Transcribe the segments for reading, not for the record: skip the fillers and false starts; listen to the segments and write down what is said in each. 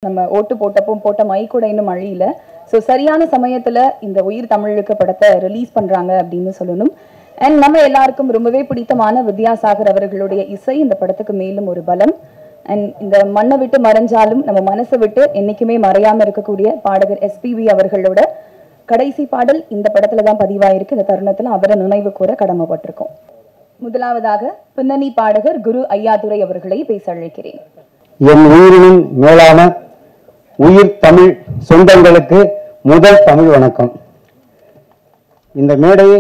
நம்ம ஓட்டு போட்டப்போ போட்ட மை கூட இன்னும் அழியல. ஸோ சரியான சமயத்துல இந்த உயிர் தமிழுக்கு படத்தை ரிலீஸ் பண்றாங்க அப்படின்னு சொல்லணும். அண்ட் நம்ம எல்லாருக்கும் ரொம்பவே பிடித்தமான வித்யாசாகர் அவர்களுடைய இசை இந்த படத்துக்கு மேலும் ஒரு பலம். அண்ட் இந்த மண்ணை விட்டு மறைஞ்சாலும் நம்ம மனசை விட்டு என்னைக்குமே மறையாம இருக்கக்கூடிய பாடகர் எஸ்பிபி அவர்களோட கடைசி பாடல் இந்த படத்துல தான் பதிவாயிருக்கு. இந்த தருணத்துல அவரை நினைவு கூற கடமைப்பட்டிருக்கோம். முதலாவதாக பின்னணி பாடகர் குரு ஐயாதுரை அவர்களை பேச அழைக்கிறேன். என் உயிரினும் மேலான உயிர் தமிழ் சொந்தங்களுக்கு முதல் தமிழ் வணக்கம். இந்த மேடையை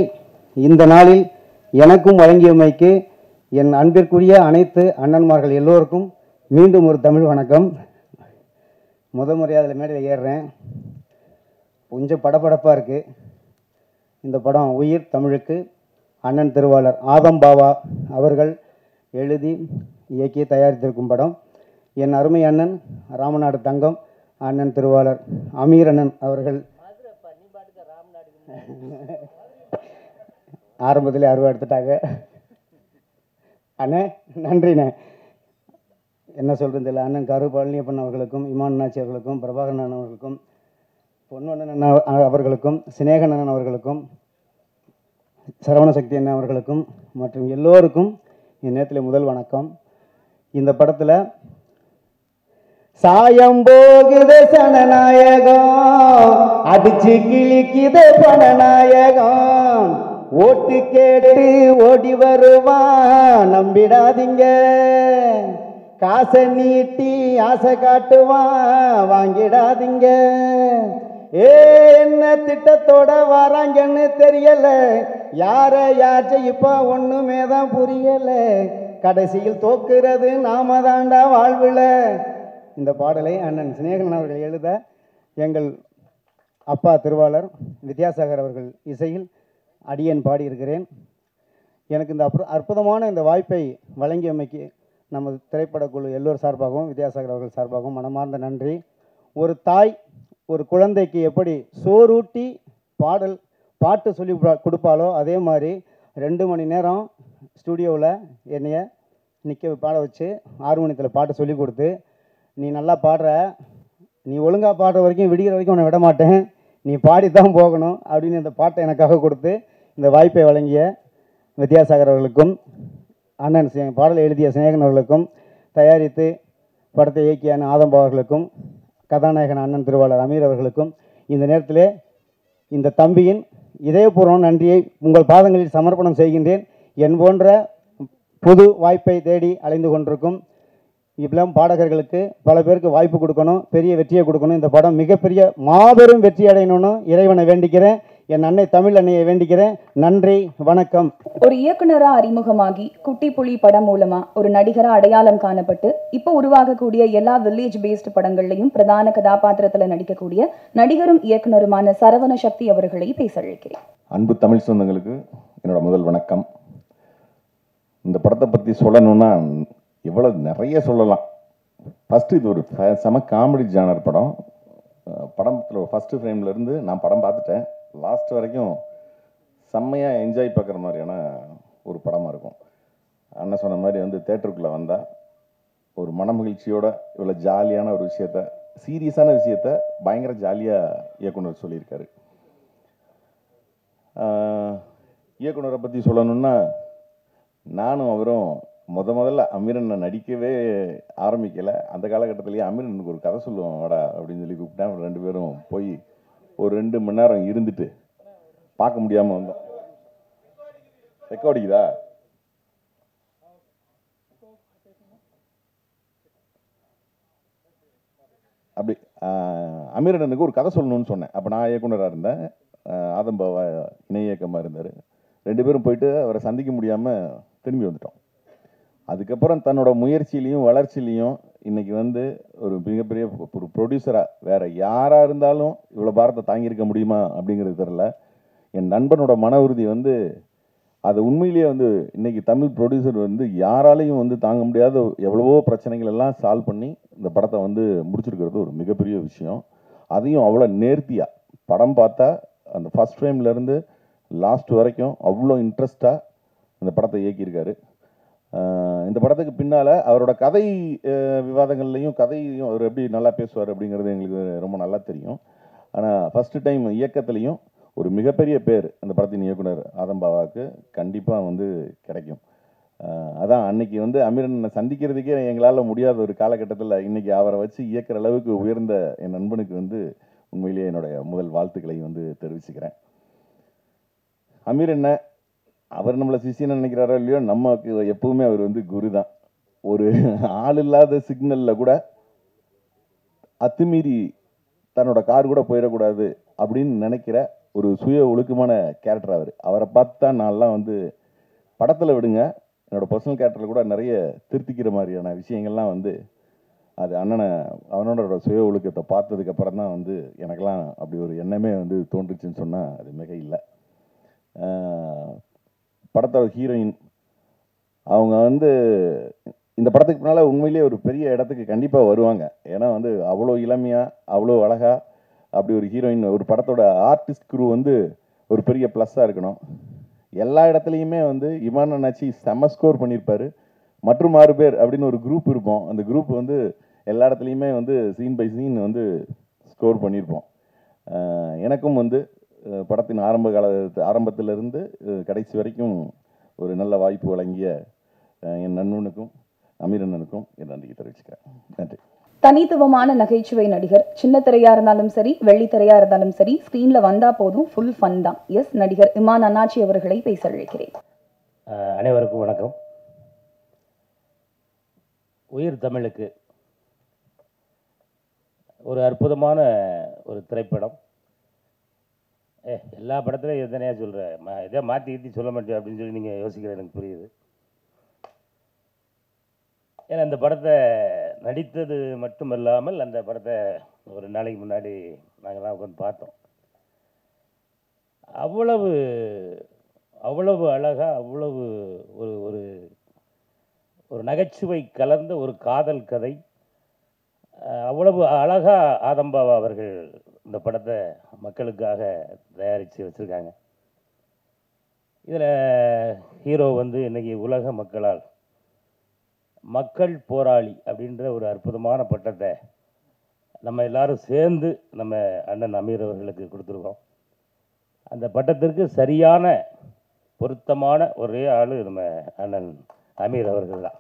இந்த நாளில் எனக்கும் வழங்கியமைக்கு என் அன்பிற்குரிய அனைத்து அண்ணன்மார்கள் எல்லோருக்கும் மீண்டும் ஒரு தமிழ் வணக்கம். முறையாக அதில் மேடையில் ஏறுறேன். கொஞ்சம் படபடப்பாக இருக்குது. இந்த படம் உயிர் தமிழுக்கு அண்ணன் திருவாளர் ஆதம் பாவா அவர்கள் எழுதி இயக்கி தயாரித்திருக்கும் படம். என் அருமை அண்ணன் ராமநாடு தங்கம் அண்ணன் திருவாளர் அமீர் அண்ணன் அவர்கள் ஆரம்பத்திலே அருவா எடுத்துட்டாங்க. அண்ணே நன்றிண்ணே. என்ன சொல்கிறது இல்லை. அண்ணன் கரு பழனியப்பன் அவர்களுக்கும் இமான் அண்ணாச்சி அவர்களுக்கும் பிரபாகரன் அண்ணன் அவர்களுக்கும் பொன்வண்ணன் அண்ணன் அவர்களுக்கும் சினேகன் அண்ணன் அவர்களுக்கும் சரவணசக்தி அண்ணன் அவர்களுக்கும் மற்றும் எல்லோருக்கும் என் நேரத்தில் முதல் வணக்கம். இந்த படத்தில் சாயம் போகுது சனநாயகம், அடிச்சு கிழிக்குது பணநாயகம், ஓட்டு கேட்டு ஓடி வருவான் நம்பிடாதீங்க, காசை நீட்டி ஆசை காட்டுவான் வாங்கிடாதீங்க. என்ன திட்டத்தோட வராங்கன்னு தெரியல, யார் ஜெயிப்பா ஒண்ணுமே தான் புரியல, கடைசியில் தோக்குறது நாம தாண்டா வாழ்வுல. இந்த பாடலை அண்ணன் சினேகன் அவர்கள் எழுத எங்கள் அப்பா திருவாளர் வித்யாசாகர் அவர்கள் இசையில் அடியேன் பாடியிருக்கிறேன். எனக்கு இந்த அற்புதமான இந்த வாய்ப்பை வழங்கியமைக்கு நமது திரைப்படக்குழு எல்லோர் சார்பாகவும் வித்யாசாகர் அவர்கள் சார்பாகவும் மனமார்ந்த நன்றி. ஒரு தாய் ஒரு குழந்தைக்கு எப்படி சோறூட்டி பாட்டு சொல்லி கொடுப்பாலோ அதே மாதிரி 2 மணி நேரம் ஸ்டூடியோவில் என்னைய பாட வச்சு ஹார்மோனியத்தில் பாட்டு சொல்லி கொடுத்து, நீ நல்லா பாடுற, நீ ஒழுங்காக பாடுற வரைக்கும் விடிகிற வரைக்கும் உன்னை விட மாட்டேன், நீ பாடித்தான் போகணும் அப்படின்னு இந்த பாட்டை எனக்காக கொடுத்து இந்த வாய்ப்பை வழங்கிய வித்யாசாகர் அவர்களுக்கும் அண்ணன் பாடலை எழுதிய சினேகன் அவர்களுக்கும் தயாரித்து படத்தை இயக்கிய அண்ணன் ஆதம்பா அவர்களுக்கும் கதாநாயகன் அண்ணன் திருவாளர் அமீர் அவர்களுக்கும் இந்த நேரத்திலே இந்த தம்பியின் இதயபூர்வமான நன்றியை உங்கள் பாதங்களில் சமர்ப்பணம் செய்கின்றேன். என் போன்ற புது வாய்ப்பை தேடி அலைந்து கொண்டிருக்கும் இப்பெல்லாம் பாடகர்களுக்கு பல பேருக்கு வாய்ப்பு கொடுக்கணும், பெரிய வெற்றியை கொடுக்கணும். இந்த படம் மிகப்பெரிய மாபெரும் வெற்றி அடையணும்னு இறைவனை வேண்டிக்கிறேன். என் அன்னை தமிழ் அன்னையை வேண்டிக்கிறேன். நன்றி, வணக்கம். ஒரு இயக்குனரா அறிமுகமாகி குட்டி புலி படம் மூலமா ஒரு நடிகரா அடையாளம் காணப்பட்டு இப்போ உருவாகக்கூடிய எல்லா வில்லேஜ் பேஸ்ட் படங்கள்லையும் பிரதான கதாபாத்திரத்தில் நடிக்கக்கூடிய நடிகரும் இயக்குனருமான சரவணசக்தி அவர்களை பேச அழைக்கிறேன். அன்பு தமிழ் சொந்தங்களுக்கு என்னோட முதல் வணக்கம். இந்த படத்தை பற்றி சொல்லணும்னா இவ்வளோ நிறைய சொல்லலாம். ஃபஸ்ட்டு இது ஒரு செம காமெடி ஜானர் படம். படத்தில் ஃபஸ்ட்டு ஃப்ரேம்லேருந்து நான் படம் பார்த்துட்டேன். லாஸ்ட் வரைக்கும் செம்மையாக என்ஜாய் பார்க்குற மாதிரியான ஒரு படமாக இருக்கும். அண்ணன் சொன்ன மாதிரி தேட்டருக்குள்ளே வந்தால் ஒரு மனமகிழ்ச்சியோட இவ்வளோ ஜாலியான ஒரு விஷயத்த, சீரியஸான விஷயத்த பயங்கர ஜாலியாக இயக்குனர் சொல்லியிருக்காரு. இயக்குனரை பற்றி சொல்லணுன்னா, நானும் அவரும் முதல்ல அமீரனை நடிக்கவே ஆரம்பிக்கலை. அந்த காலகட்டத்திலேயே அமீரனுக்கு ஒரு கதை சொல்லுவோம் வாடா அப்படின்னு சொல்லி கூப்பிட்டேன். 2 பேரும் போய் ஒரு 2 மணி நேரம் இருந்துட்டு பார்க்க முடியாமல் வந்தோம். ரெக்கார்டிக்குதா? அப்படி அமீரனுக்கு ஒரு கதை சொல்லணும்னு சொன்னேன். அப்போ நான் இயக்குனராக இருந்தேன், ஆதம்பாவா இணை இயக்கமாக இருந்தார். 2 பேரும் போயிட்டு அவரை சந்திக்க முடியாமல் திரும்பி வந்துட்டோம். அதுக்கப்புறம் தன்னோட முயற்சியிலையும் வளர்ச்சியிலையும் இன்னைக்கு ஒரு மிகப்பெரிய ஒரு ப்ரொடியூசராக வேற யாராக இருந்தாலும் இவ்வளோ பாரத்தை தாங்கியிருக்க முடியுமா அப்படிங்கிறது தெரில. என் நண்பனோட மன உறுதி அது உண்மையிலேயே இன்னைக்கு தமிழ் ப்ரொடியூசர் யாராலையும் தாங்க முடியாத எவ்வளவோ பிரச்சனைகள் எல்லாம் சால்வ் பண்ணி இந்த படத்தை முடிச்சிருக்கிறது ஒரு மிகப்பெரிய விஷயம். அதையும் அவ்வளோ நேர்த்தியாக படம் பார்த்தா அந்த ஃபர்ஸ்ட் ஃப்ரேம்லேருந்து லாஸ்ட் வரைக்கும் அவ்வளோ இன்ட்ரெஸ்டாக இந்த படத்தை இயக்கியிருக்காரு. இந்த படத்துக்கு பின்னால் அவரோட கதை விவாதங்கள்லையும் கதையும் அவர் எப்படி நல்லா பேசுவார் அப்படிங்கிறது எங்களுக்கு ரொம்ப நல்லா தெரியும். ஆனால் ஃபஸ்ட்டு டைம் இயக்கத்துலேயும் ஒரு மிகப்பெரிய பேர் அந்த படத்தின் இயக்குனர் ஆதம்பாவாவுக்கு கண்டிப்பாக வந்து கிடைக்கும். அதான் அன்னைக்கு வந்து அமீரனை சந்திக்கிறதுக்கே எங்களால் முடியாத ஒரு காலகட்டத்தில் இன்றைக்கி அவரை வச்சு இயக்கிற அளவுக்கு உயர்ந்த என் நண்பனுக்கு வந்து உண்மையிலேயே என்னுடைய முதல் வாழ்த்துக்களை வந்து தெரிவிச்சுக்கிறேன். அமீர் என்ன அவர் நம்மளை சிஷியன்னு நினைக்கிறாரோ இல்லையோ, நமக்கு எப்பவுமே அவர் வந்து குரு தான். ஒரு ஆள் இல்லாத சிக்னலில் கூட அத்துமீறி தன்னோட கார் கூட போயிடக்கூடாது அப்படின்னு நினைக்கிற ஒரு சுய ஒழுக்கமான கேரக்டர் அவர். அவரை பார்த்து தான் நான்லாம் வந்து படத்தில் விடுங்க, என்னோடய பர்சனல் கேரக்டரில் கூட நிறைய திருத்திக்கிற மாதிரியான விஷயங்கள்லாம் வந்து அது அவனோட சுய ஒழுக்கத்தை பார்த்ததுக்கப்புறம் தான் வந்து எனக்கெல்லாம் அப்படி ஒரு எண்ணமே வந்து தோன்றுச்சுன்னு சொன்னால் அது மிக இல்லை. படத்தோட ஹீரோயின் அவங்க வந்து இந்த படத்துக்கு முன்னால் உண்மையிலேயே ஒரு பெரிய இடத்துக்கு கண்டிப்பாக வருவாங்க. ஏன்னா வந்து அவ்வளோ இளமையாக அவ்வளோ அழகாக அப்படி ஒரு ஹீரோயின், ஒரு படத்தோட ஆர்டிஸ்ட் குரூ வந்து ஒரு பெரிய ப்ளஸ்ஸாக இருக்கணும். எல்லா இடத்துலையுமே வந்து இமான் அண்ணாச்சி செம்ம ஸ்கோர் பண்ணியிருப்பார். மற்றும் 6 பேர் அப்படின்னு ஒரு குரூப் இருப்போம். அந்த குரூப் வந்து எல்லா இடத்துலையுமே வந்து சீன் பை சீன் வந்து ஸ்கோர் பண்ணியிருப்போம். எனக்கும் வந்து படத்தின் ஆரம்பத்திலிருந்து கடைசி வரைக்கும் ஒரு நல்ல வாய்ப்பு வழங்கிய என் நண்பனுக்கும் அமீரண்ணனுக்கும் என் நன்றியை தெரிவிச்சுக்கிறேன். நன்றி. தனித்துவமான நகைச்சுவை நடிகர். சின்ன திரையா இருந்தாலும் சரி, வெள்ளித்திரையா இருந்தாலும் சரி, ஸ்க்ரீன்ல வந்தா போதும், ஃபுல் ஃபன் தான். எஸ், நடிகர் இமான் அண்ணாச்சி அவர்களை பேச அழைக்கிறேன். அனைவருக்கும் வணக்கம். உயிர் தமிழுக்கு ஒரு அற்புதமான ஒரு திரைப்படம். எல்லா படத்துலையும் எத்தனையா சொல்கிறேன், எதோ மாற்றி கீற்றி சொல்ல மாட்டேன் அப்படின்னு சொல்லி நீங்கள் யோசிக்கிறது எனக்கு புரியுது. ஏன்னா அந்த படத்தை நடித்தது மட்டுமல்லாமல் அந்த படத்தை ஒரு நாளைக்கு முன்னாடி நாங்கள்லாம் உட்காந்து பார்த்தோம். அவ்வளவு அவ்வளவு அழகாக, அவ்வளவு ஒரு ஒரு ஒரு நகைச்சுவை கலந்த ஒரு காதல் கதை. அவ்வளவு அழகாக ஆதம்பாவா அவர்கள் இந்த படத்தை மக்களுக்காக தயாரித்து வச்சுருக்காங்க. இதில் ஹீரோ வந்து இன்றைக்கி உலக மக்களால் மக்கள் போராளி அப்படின்ற ஒரு அற்புதமான பட்டத்தை நம்ம எல்லாரும் சேர்ந்து நம்ம அண்ணன் அமீர் அவர்களுக்கு கொடுத்துருக்கோம். அந்த பட்டத்திற்கு சரியான பொருத்தமான ஒரே ஆள் நம்ம அண்ணன் அமீர் அவர்கள் தான்.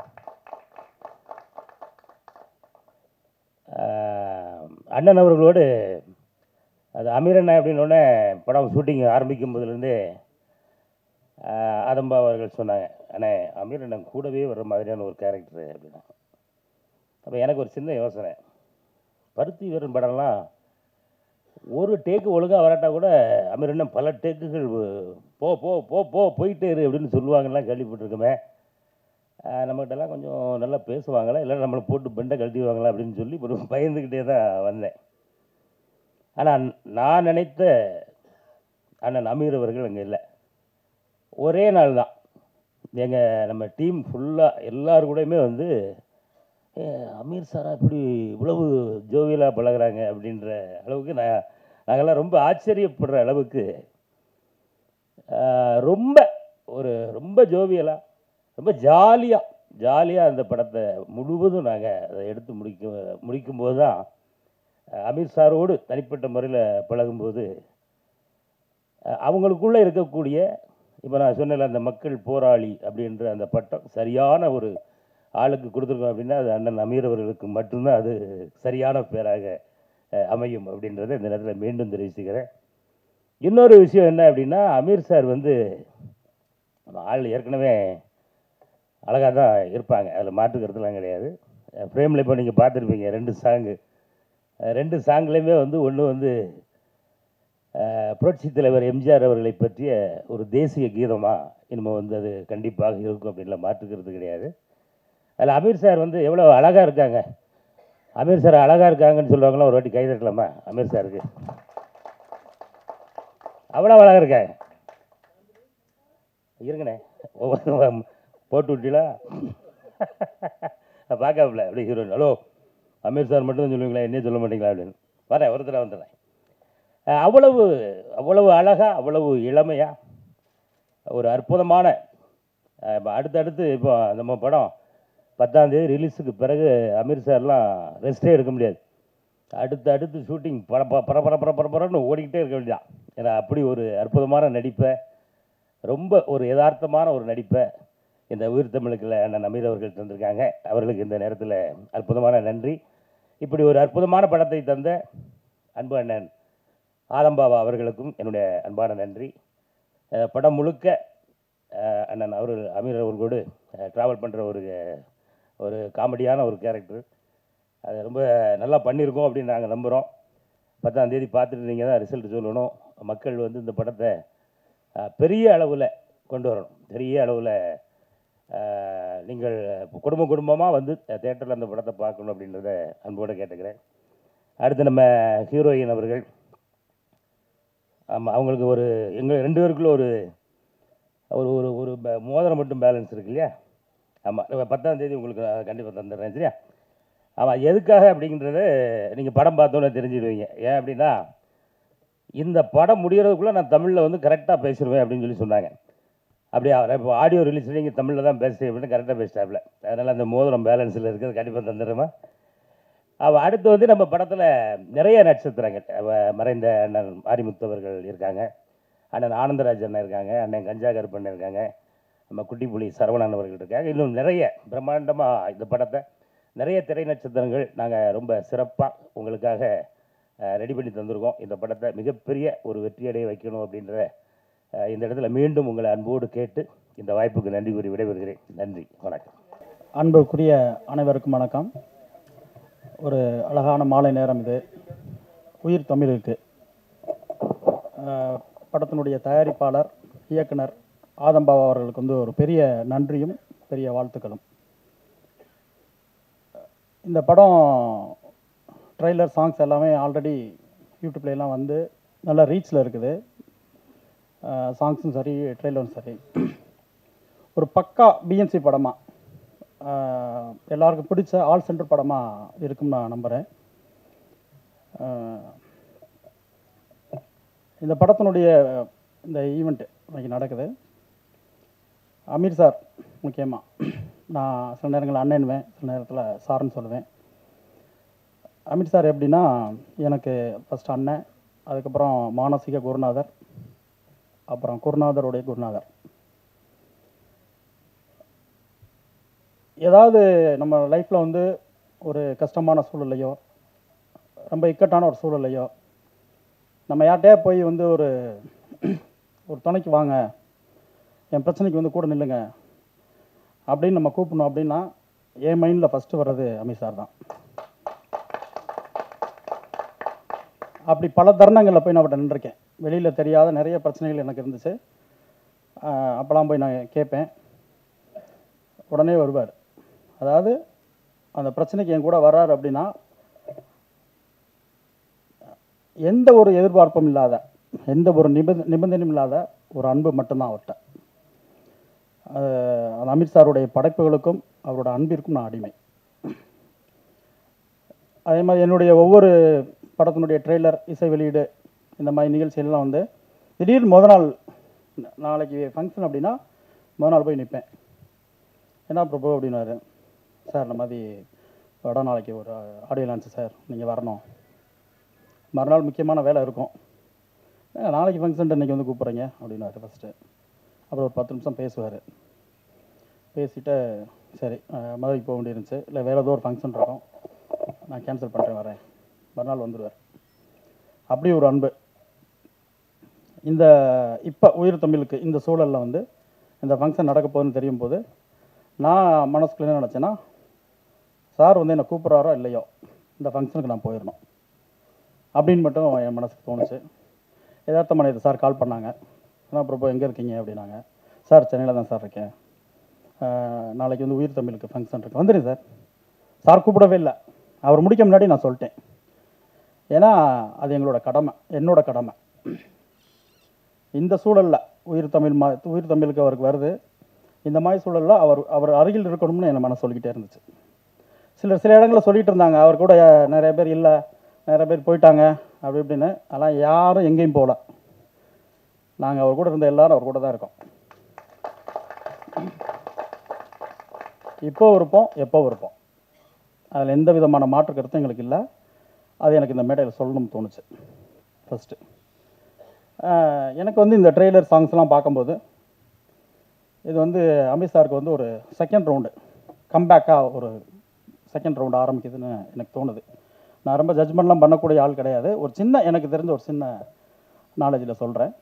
அண்ணன் அவர்களோடு அது அமீர் அண்ணன் அப்படின்னோடனே படம் ஷூட்டிங் ஆரம்பிக்கும் போதுலேருந்தே ஆதம்பா அவர்கள் சொன்னாங்க, அண்ணே அமீர் அண்ணன் கூடவே வர்ற மாதிரியான ஒரு கேரக்டரு அப்படின்னா. அப்போ எனக்கு ஒரு சின்ன யோசனை, பருத்தி வீரன் படம்லாம் ஒரு டேக்கு ஒழுங்காக வராட்டா கூட அமீர் அண்ணன் பல டேக்குகள் போ போ போ போ போயிட்டே இரு அப்படின்னு சொல்லுவாங்கலாம் கேள்விப்பட்டிருக்கோமே. நம்மகிட்டலாம் கொஞ்சம் நல்லா பேசுவாங்களா, இல்லை நம்மளை போட்டு பெண்டை கழட்டிடுவாங்களா அப்படின்னு சொல்லி ஒரு பயந்துக்கிட்டே தான் வந்தேன். ஆனால் நான் நினைத்த அண்ணன் அமீர் அவர்கள் அங்கே இல்லை. ஒரே நாள் தான் நம்ம டீம் ஃபுல்லாக எல்லோரும் கூடயுமே வந்து அமீர் சாரா இப்படி இவ்வளவு ஜோவியலாக பழகிறாங்க அப்படின்ற அளவுக்கு நாங்கள்லாம் ரொம்ப ஆச்சரியப்படுற அளவுக்கு ரொம்ப ஜோவியலாக ரொம்ப ஜாலியாக அந்த படத்தை முழுவதும் நாங்கள் அதை எடுத்து முடிக்கும்போது தான் அமீர் சாரோடு தனிப்பட்ட முறையில் பழகும்போது அவங்களுக்குள்ளே இருக்கக்கூடிய, இப்போ நான் சொன்னல அந்த மக்கள் போராளி அப்படின்ற அந்த பட்டம் சரியான ஒரு ஆளுக்கு கொடுத்துருக்கோம் அப்படின்னா அது அண்ணன் அமீர் அவர்களுக்கு மட்டும்தான் அது சரியான பேராக அமையும் அப்படின்றத இந்த நேரத்தில் மீண்டும் தெரிவிச்சுக்கிறேன். இன்னொரு விஷயம் என்ன அப்படின்னா, அமீர் சார் வந்து ஆள் ஏற்கனவே அழகாக தான் இருப்பாங்க, அதில் மாற்றுக்கிறதுலாம் கிடையாது. ஃப்ரேமில் இப்போ நீங்கள் பார்த்துருப்பீங்க 2 சாங்லேயுமே வந்து ஒன்று வந்து புரட்சி தலைவர் எம்ஜிஆர் அவர்களை பற்றிய ஒரு தேசிய கீதமாக இனிமேல் வந்து அது கண்டிப்பாக இருக்கும் அப்படின்லாம் மாற்றுக்கிறது கிடையாது. அதில் அமீர் சார் வந்து எவ்வளோ அழகாக இருக்காங்க, அமீர் சார் அழகாக இருக்காங்கன்னு சொல்லுவாங்களா, ஒரு வாட்டி கை தட்டலாமா அமீர் சாருக்கு? அவ்வளோ அழகாக இருக்காங்க. இருங்கண்ணே போட்டு விட்டீங்களா பார்க்காப்புல அப்படி ஹீரோயின், ஹலோ அமீர் சார் மட்டும் தான் சொல்லுவீங்களா, என்னையே சொல்ல மாட்டீங்களா அப்படின்னு. வரேன், ஒருத்தர வந்துடுறேன். அவ்வளவு அழகாக, அவ்வளவு இளமையாக ஒரு அற்புதமான இப்போ அடுத்தடுத்து இப்போ நம்ம படம் 10ஆம் தேதி ரிலீஸுக்கு பிறகு அமீர் சார்லாம் ரெஸ்ட்டே எடுக்க முடியாது. அடுத்து ஷூட்டிங் பரபரன்னு ஓடிக்கிட்டே இருக்க வேண்டியதான். ஏன்னா அப்படி ஒரு அற்புதமான நடிப்பை, ரொம்ப ஒரு யதார்த்தமான ஒரு நடிப்பை இந்த உயிர் தமிழுக்குள்ள அண்ணன் அமீர் அவர்கள் தந்திருக்காங்க. அவர்களுக்கு இந்த நேரத்தில் அற்புதமான நன்றி. இப்படி ஒரு அற்புதமான படத்தை தந்த அன்பு அண்ணன் ஆலம்பாவா அவர்களுக்கும் என்னுடைய அன்பான நன்றி. படம் முழுக்க அண்ணன் அமீர் அவர்களோடு ட்ராவல் பண்ணுற ஒரு காமெடியான ஒரு கேரக்டர். அது ரொம்ப நல்லா பண்ணியிருக்கோம் அப்படின்னு நாங்கள் நம்புகிறோம். 10ஆம் தேதி பார்த்துட்டு நீங்கள் தான் ரிசல்ட் சொல்லணும். மக்கள் வந்து இந்த படத்தை பெரிய அளவில் கொண்டு வரணும். பெரிய அளவில் நீங்கள் குடும்பமாக வந்து தேட்டரில் அந்த படத்தை பார்க்கணும் அப்படின்றத அன்போடு கேட்டுக்கிறேன். அடுத்து நம்ம ஹீரோயின் அவர்கள், ஆமாம், அவங்களுக்கு எங்கள் 2 பேருக்குள்ள ஒரு ஒரு ஒரு மோதிரம் மட்டும் பேலன்ஸ் இருக்கு இல்லையா? ஆமாம், 10ஆம் தேதி உங்களுக்கு கண்டிப்பாக தந்துடுறேன். சரியா? ஆமாம், எதுக்காக அப்படிங்கிறத நீங்கள் படம் பார்த்தோன்னே தெரிஞ்சுடுவீங்க. ஏன் அப்படின்னா, இந்த படம் முடிகிறதுக்குள்ளே நான் தமிழில் வந்து கரெக்டாக பேசிடுவேன் அப்படின்னு சொல்லி சொன்னாங்க. அப்படியே இப்போ ஆடியோ ரிலீஸ் நீங்கள் தமிழில் தான் பேசுகிறேன் அப்படின்னு கரெக்டாக பேசிட்டாப்ல. அதனால் அந்த மோதிரம் பேலன்ஸில் இருக்கிறது கண்டிப்பாக தந்துடுறேமா. அடுத்து வந்து நம்ம படத்தில் நிறைய நட்சத்திரங்கள், மறைந்த அண்ணன் மாரிமுத்து அவர்கள் இருக்காங்க, அண்ணன் ஆனந்தராஜ் அண்ணன் இருக்காங்க, அண்ணன் கஞ்சா கருப்பண்ணன் இருக்காங்க, நம்ம குட்டிப்புலி சரவணன் அவர்கள் இருக்காங்க. இன்னும் நிறைய பிரம்மாண்டமாக இந்த படத்தை நிறைய திரை நட்சத்திரங்கள் நாங்கள் ரொம்ப சிறப்பாக உங்களுக்காக ரெடி பண்ணி தந்திருக்கோம். இந்த படத்தை மிகப்பெரிய ஒரு வெற்றியடைய வைக்கணும் அப்படின்ற இந்த இடத்துல மீண்டும் உங்களை அன்போடு கேட்டு இந்த வாய்ப்புக்கு நன்றி கூறி விடைபெறுகிறேன். நன்றி, வணக்கம். அன்புக்குரிய அனைவருக்கும் வணக்கம். ஒரு அழகான மாலை நேரம் இது. உயிர் தமிழுக்கு படத்தினுடைய தயாரிப்பாளர், இயக்குனர் ஆதம்பாவா அவர்களுக்கு வந்து ஒரு பெரிய நன்றியும் பெரிய வாழ்த்துக்களும். இந்த படம் ட்ரெய்லர், சாங்ஸ் எல்லாமே ஆல்ரெடி யூடியூப்லாம் வந்து நல்ல ரீச்சில் இருக்குது. சாங்ஸும் சரி, ட்ரெய்லரும் சரி. ஒரு பக்கா பிஎன்சி படமாக, எல்லாருக்கும் பிடிச்ச ஆல் சென்டர் படமாக இருக்கும்னு நான் நம்புகிறேன். இந்த படத்தினுடைய இந்த ஈவெண்ட் இன்னைக்கு நடக்குது. அமீர் சார் முக்கியமாக, நான் சில நேரங்களில் அண்ணனுவேன், சில நேரத்தில் சார்ன்னு சொல்லுவேன். அமீர் சார் எப்படின்னா, எனக்கு ஃபஸ்ட் அண்ணன், அதுக்கப்புறம் மானசீக குருநாதர், அப்புறம் குருநாதருடைய குருநாதர். ஏதாவது நம்ம லைஃப்பில் வந்து ஒரு கஷ்டமான சூழலையோ, ரொம்ப இக்கட்டான ஒரு சூழலையோ, நம்ம யார்கிட்டயா போய் வந்து ஒரு துணைக்கு வாங்க, என் பிரச்சனைக்கு வந்து கூட நில்லுங்க அப்படின்னு நம்ம கூப்பிடணும் அப்படின்னா, என் மைண்டில் ஃபஸ்ட்டு வர்றது அமீர் சார் தான். அப்படி பல தருணங்களில் போய் நான் அவர்கிட்ட நின்றுருக்கேன். வெளியில் தெரியாத நிறைய பிரச்சனைகள் எனக்கு இருந்துச்சு. அப்போலாம் போய் நான் கேட்பேன், உடனே வருவார். அதாவது அந்த பிரச்சனைக்கு என் கூட வர்றார் அப்படின்னா, எந்த ஒரு எதிர்பார்ப்பும் இல்லாத, எந்த ஒரு நிபந்தனையும் இல்லாத ஒரு அன்பு மட்டும்தான் அவர்கிட்ட. அந்த அமீர் சாருடைய படைப்புகளுக்கும் அவரோட அன்பிற்கும் நான் அடிமை. அதே மாதிரி என்னுடைய ஒவ்வொரு படத்தினுடைய ட்ரெய்லர், இசை வெளியீடு, இந்த மாதிரி நிகழ்ச்சியெல்லாம் வந்து திடீர்னு முத நாள், நாளைக்கு ஃபங்க்ஷன் அப்படின்னா முத நாள் போய் நிற்பேன். என்ன பிரபு அப்படின்னாரு, சார் இந்த மாதிரி படம் நாளைக்கு ஒரு ஆடியோ லான்ச்சு சார், நீங்கள் வரணும், மறுநாள் முக்கியமான வேலை இருக்கும், நாளைக்கு ஃபங்க்ஷன் இன்றைக்கி வந்து கூப்பிட்றீங்க அப்படின்னாரு ஃபஸ்ட்டு. அப்புறம் ஒரு 10 நிமிஷம் பேசுவார். பேசிவிட்டு சரி மதுரைக்கு போக வேண்டியிருந்துச்சு, இல்லை வேறு ஏதோ ஒரு ஃபங்க்ஷன் இருக்கும், நான் கேன்சல் பண்ணுறேன், வரேன், மறுநாள் வந்துடுவார். அப்படி ஒரு அன்பு. இந்த இப்போ உயிர் தமிழுக்கு இந்த சூழலில் வந்து இந்த ஃபங்க்ஷன் நடக்க போகுதுன்னு தெரியும் போது நான் மனசுக்குள்ள என்ன நினச்சேன்னா, சார் வந்து என்னை கூப்பிட்றாரோ இல்லையோ இந்த ஃபங்க்ஷனுக்கு நான் போயிடணும் அப்படின்னு மட்டும் என் மனசுக்கு தோணுச்சு. யதார்த்தமான இது சார் கால் பண்ணாங்க. ஆனால் பிரபு எங்கே இருக்கீங்க அப்படின்னாங்க. சார் சென்னையில் தான் சார் இருக்கேன், நாளைக்கு வந்து உயிர் தமிழுக்கு ஃபங்க்ஷன் இருக்கு, வந்துடுங்க சார். சார் கூப்பிடவே இல்லை, அவர் முடிக்க முன்னாடி நான் சொல்லிட்டேன். ஏன்னா அது எங்களோட கடமை, என்னோட கடமை. இந்த சூழலில் உயிர் தமிழுக்கு அவருக்கு வருது. இந்த மாதிரி சூழலில் அவர் அருகில் இருக்கணும்னு என் மனசு சொல்லிக்கிட்டே இருந்துச்சு. சில இடங்களில் சொல்லிகிட்டு இருந்தாங்க, அவர் கூட நிறைய பேர் இல்லை, நிறைய பேர் போயிட்டாங்க அப்படி இப்படின்னு. அதெல்லாம் யாரும் எங்கேயும் போகல. நாங்கள் அவர் கூட இருந்த எல்லாரும் அவர் கூட தான் இருக்கோம். இப்போ இருப்போம், எப்போ இருப்போம். அதில் எந்த விதமான மாற்று கருத்தும் எங்களுக்கு இல்லை. அது எனக்கு இந்த மேடையில் சொல்லணும்னு தோணுச்சு. ஃபஸ்ட்டு எனக்கு வந்து இந்த ட்ரெய்லர் சாங்ஸ்லாம் பார்க்கும்போது இது வந்து அமீர் சாருக்கு வந்து ஒரு செகண்ட் ரவுண்டு கம்பேக்காக ஒரு செகண்ட் ரவுண்டு ஆரம்பிக்குதுன்னு எனக்கு தோணுது. நான் ரொம்ப ஜட்ஜ்மெண்ட்லாம் பண்ணக்கூடிய ஆள் கிடையாது. ஒரு சின்ன எனக்கு தெரிஞ்ச ஒரு சின்ன நாலேஜில் சொல்கிறேன்.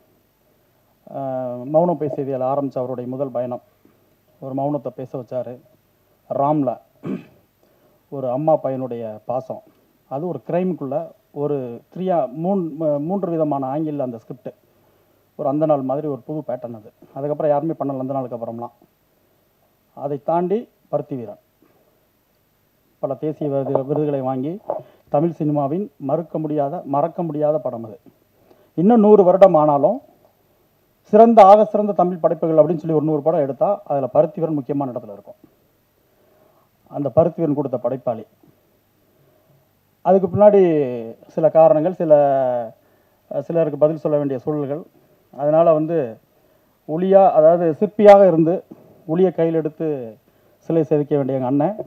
மௌனம் பேசியதில் ஆரம்பித்த அவருடைய முதல் பயணம், ஒரு மௌனத்தை பேச வச்சார். ராமில் ஒரு அம்மா பையனுடைய பாசம், அது ஒரு க்ரைமுக்குள்ளே ஒரு மூன்று விதமான ஆங்கிளில் அந்த ஸ்கிரிப்ட் ஒரு அந்த நாள் மாதிரி ஒரு புது பேட்டர்ன். அது அதுக்கப்புறம் யாருமே பண்ணல அந்த நாளுக்கு அப்புறம்லாம். அதை தாண்டி பருத்தி வீரன் பல தேசிய விருதுகளை வாங்கி தமிழ் சினிமாவின் மறக்க முடியாத படம் அது. இன்னும் 100 வருடம் ஆனாலும் சிறந்த தமிழ் படைப்புகள் அப்படின்னு சொல்லி ஒரு 100 படம் எடுத்தால் அதில் பருத்தி வீரன் முக்கியமான இடத்துல இருக்கும். அந்த பருத்தி வீரன் கொடுத்த படைப்பாளி. அதுக்கு பின்னாடி சில காரணங்கள், சிலருக்கு பதில் சொல்ல வேண்டிய சூழல்கள். அதனால் வந்து அதாவது சிற்பியாக இருந்து ஒளியை கையில் எடுத்து சிலை செதுக்க வேண்டிய எங்கள் அண்ணன்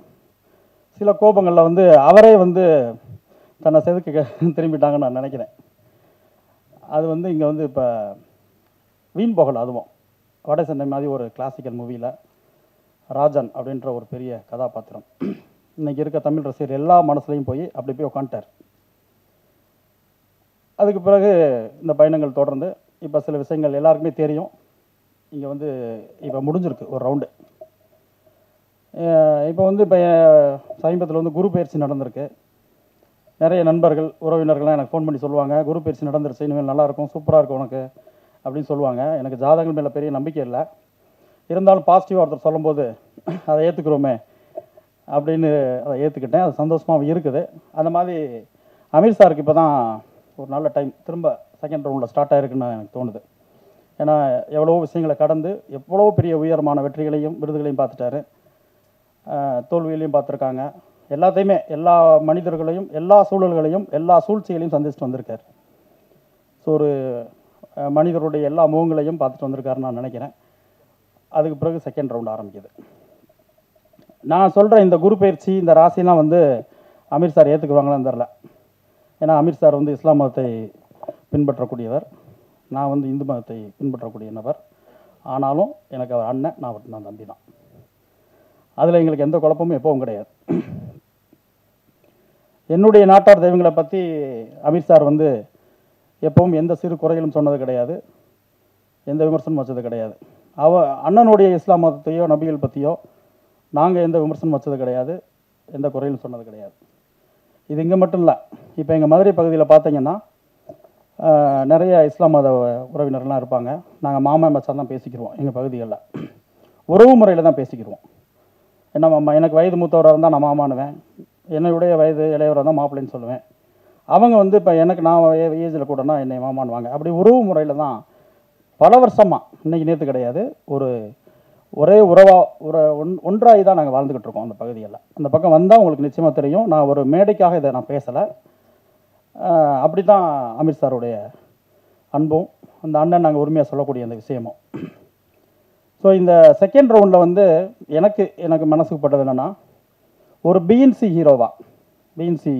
சில கோபங்களில் வந்து அவரே வந்து தன்னை செதுக்க திரும்பிட்டாங்கன்னு நான் நினைக்கிறேன். அது வந்து இங்கே வந்து இப்போ வீண் போகலை. அதுவும் வட சென்னை மாதிரி ஒரு கிளாசிக்கல் மூவியில் ராஜன் அப்படின்ற ஒரு பெரிய கதாபாத்திரம் இன்றைக்கி இருக்க தமிழ் ரசிகர் எல்லா மனசுலையும் போய் அப்படி போய் உட்காந்துட்டார். அதுக்கு பிறகு இந்த பயணங்கள் தொடர்ந்து இப்போ சில விஷயங்கள் எல்லாருக்குமே தெரியும். இங்கே வந்து இப்போ முடிஞ்சிருக்கு ஒரு ரவுண்டு. இப்போ வந்து சமீபத்தில் வந்து குரு பயிற்சி நடந்திருக்கு. நிறைய நண்பர்கள் உறவினர்கள்லாம் எனக்கு ஃபோன் பண்ணி சொல்லுவாங்க, குரு பயிற்சி நடந்துருச்சு, இனிமேல் நல்லாயிருக்கும், சூப்பராக இருக்கும் உனக்கு அப்படின்னு சொல்லுவாங்க. எனக்கு ஜாதகங்கள் மேலே பெரிய நம்பிக்கை இல்லை. இருந்தாலும் பாசிட்டிவாக ஒருத்தர் சொல்லும்போது அதை ஏற்றுக்கிறோமே அப்படின்னு அதை ஏற்றுக்கிட்டேன். அது சந்தோஷமாக இருக்குது. அந்த மாதிரி அமீர் சாருக்கு இப்போ தான் ஒரு நல்ல டைம் திரும்ப செகண்ட் ரவுண்டில் ஸ்டார்ட் ஆகிருக்குன்னு எனக்கு தோணுது. ஏன்னா எவ்வளோ விஷயங்களை கடந்து எவ்வளோ பெரிய உயரமான வெற்றிகளையும் விருதுகளையும் பார்த்துட்டாரு, தோல்விகளையும் பார்த்துருக்காங்க. எல்லாத்தையுமே எல்லா மனிதர்களையும் எல்லா சூழல்களையும் எல்லா சூழ்ச்சிகளையும் சந்திச்சுட்டு வந்திருக்கார். ஸோ ஒரு மனிதருடைய எல்லா முகங்களையும் பார்த்துட்டு வந்திருக்காருன்னு நான் நினைக்கிறேன். அதுக்கு பிறகு செகண்ட் ரவுண்ட் ஆரம்பிக்குது. நான் சொல்கிற இந்த குரு பயிற்சி இந்த ராசிலாம் வந்து அமீர் சார் ஏற்றுக்குவாங்களான்னு தெரில. ஏன்னா அமீர் சார் வந்து இஸ்லாம் மதத்தை பின்பற்றக்கூடியவர், நான் வந்து இந்து மதத்தை பின்பற்றக்கூடிய நபர். ஆனாலும் எனக்கு அவர் அண்ணன், நான் தம்பி தான். அதில் எங்களுக்கு எந்த குழப்பமும் எப்பவும் கிடையாது. என்னுடைய நாட்டார் தெய்வங்களை பற்றி அமீர் சார் வந்து எப்பவும் எந்த சிறு குறைகளும் சொன்னது கிடையாது, எந்த விமர்சனம் வச்சது கிடையாது. அண்ணனுடைய இஸ்லாம் மதத்தையோ நபிகள் பற்றியோ நாங்கள் எந்த விமர்சனம் வச்சது கிடையாது, எந்த குறையும் சொன்னது கிடையாது. இது இங்கே மட்டும் இல்லை, இப்போ எங்கள் மதுரை பகுதியில் பார்த்தீங்கன்னா நிறைய இஸ்லாம் மத உறவினர்கள்லாம் இருப்பாங்க. நாங்கள் மாமா மச்சான் தான் பேசிக்கிடுவோம். எங்கள் பகுதிகளில் உறவு முறையில் தான் பேசிக்கிடுவோம். என்ன மாமா, எனக்கு வயது மூத்தவராக இருந்தால் நான் மாமானுவேன், என்னுடைய வயது இளையவராக தான் மாப்பிள்ளைன்னு சொல்லுவேன். அவங்க வந்து இப்போ எனக்கு நான் ஏஜில் கூடனா என்னை மாமானுவாங்க. அப்படி உறவு முறையில் தான் பல வருஷமாக, இன்றைக்கி நேற்று கிடையாது, ஒரே ஒன்றாகி தான் நாங்கள் வாழ்ந்துக்கிட்டு இருக்கோம் அந்த பகுதிகளில். அந்த பக்கம் வந்தால் உங்களுக்கு நிச்சயமாக தெரியும். நான் ஒரு மேடைக்காக இதை நான் பேசலை. அப்படி தான் அமீர் சாருடைய அன்பும் அந்த அண்ணன் நாங்கள் உரிமையாக சொல்லக்கூடிய அந்த விஷயமும். ஸோ இந்த செகண்ட் ரவுண்டில் வந்து எனக்கு மனசுக்கு பட்டது என்னென்னா, ஒரு பிஎன்சி ஹீரோவாக, பிஎன்சி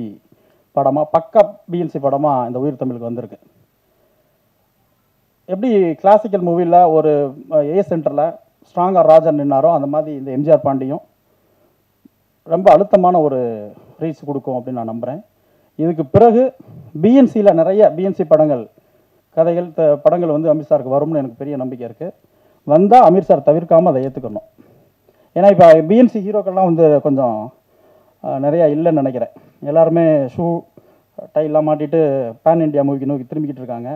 படமாக, பக்கா பிஎன்சி படமாக இந்த உயிர் தமிழுக்கு வந்திருக்கு. எப்படி கிளாசிக்கல் மூவியில் ஒரு ஏ சென்டரில் ஸ்ட்ராங்காக ராஜன் நின்னாரோ அந்த மாதிரி இந்த எம்ஜிஆர் பாண்டியும் ரொம்ப அழுத்தமான ஒரு ரீச் கொடுக்கும் அப்படின்னு நான் நம்புகிறேன். இதுக்கு பிறகு பிஎன்சியில் நிறைய பிஎன்சி படங்கள் வந்து அமீர் சாருக்கு வரும்னு எனக்கு பெரிய நம்பிக்கை இருக்குது. வந்தால் அமீர் சார் தவிர்க்காமல் அதை ஏற்றுக்கணும். ஏன்னா இப்போ பிஎன்சி ஹீரோக்கள்லாம் வந்து கொஞ்சம் நிறையா இல்லைன்னு நினைக்கிறேன். எல்லாருமே ஷூ டைலாம் மாட்டிட்டு பேன் இண்டியா மூவிக்கு நோக்கி திரும்பிக்கிட்டு இருக்காங்க.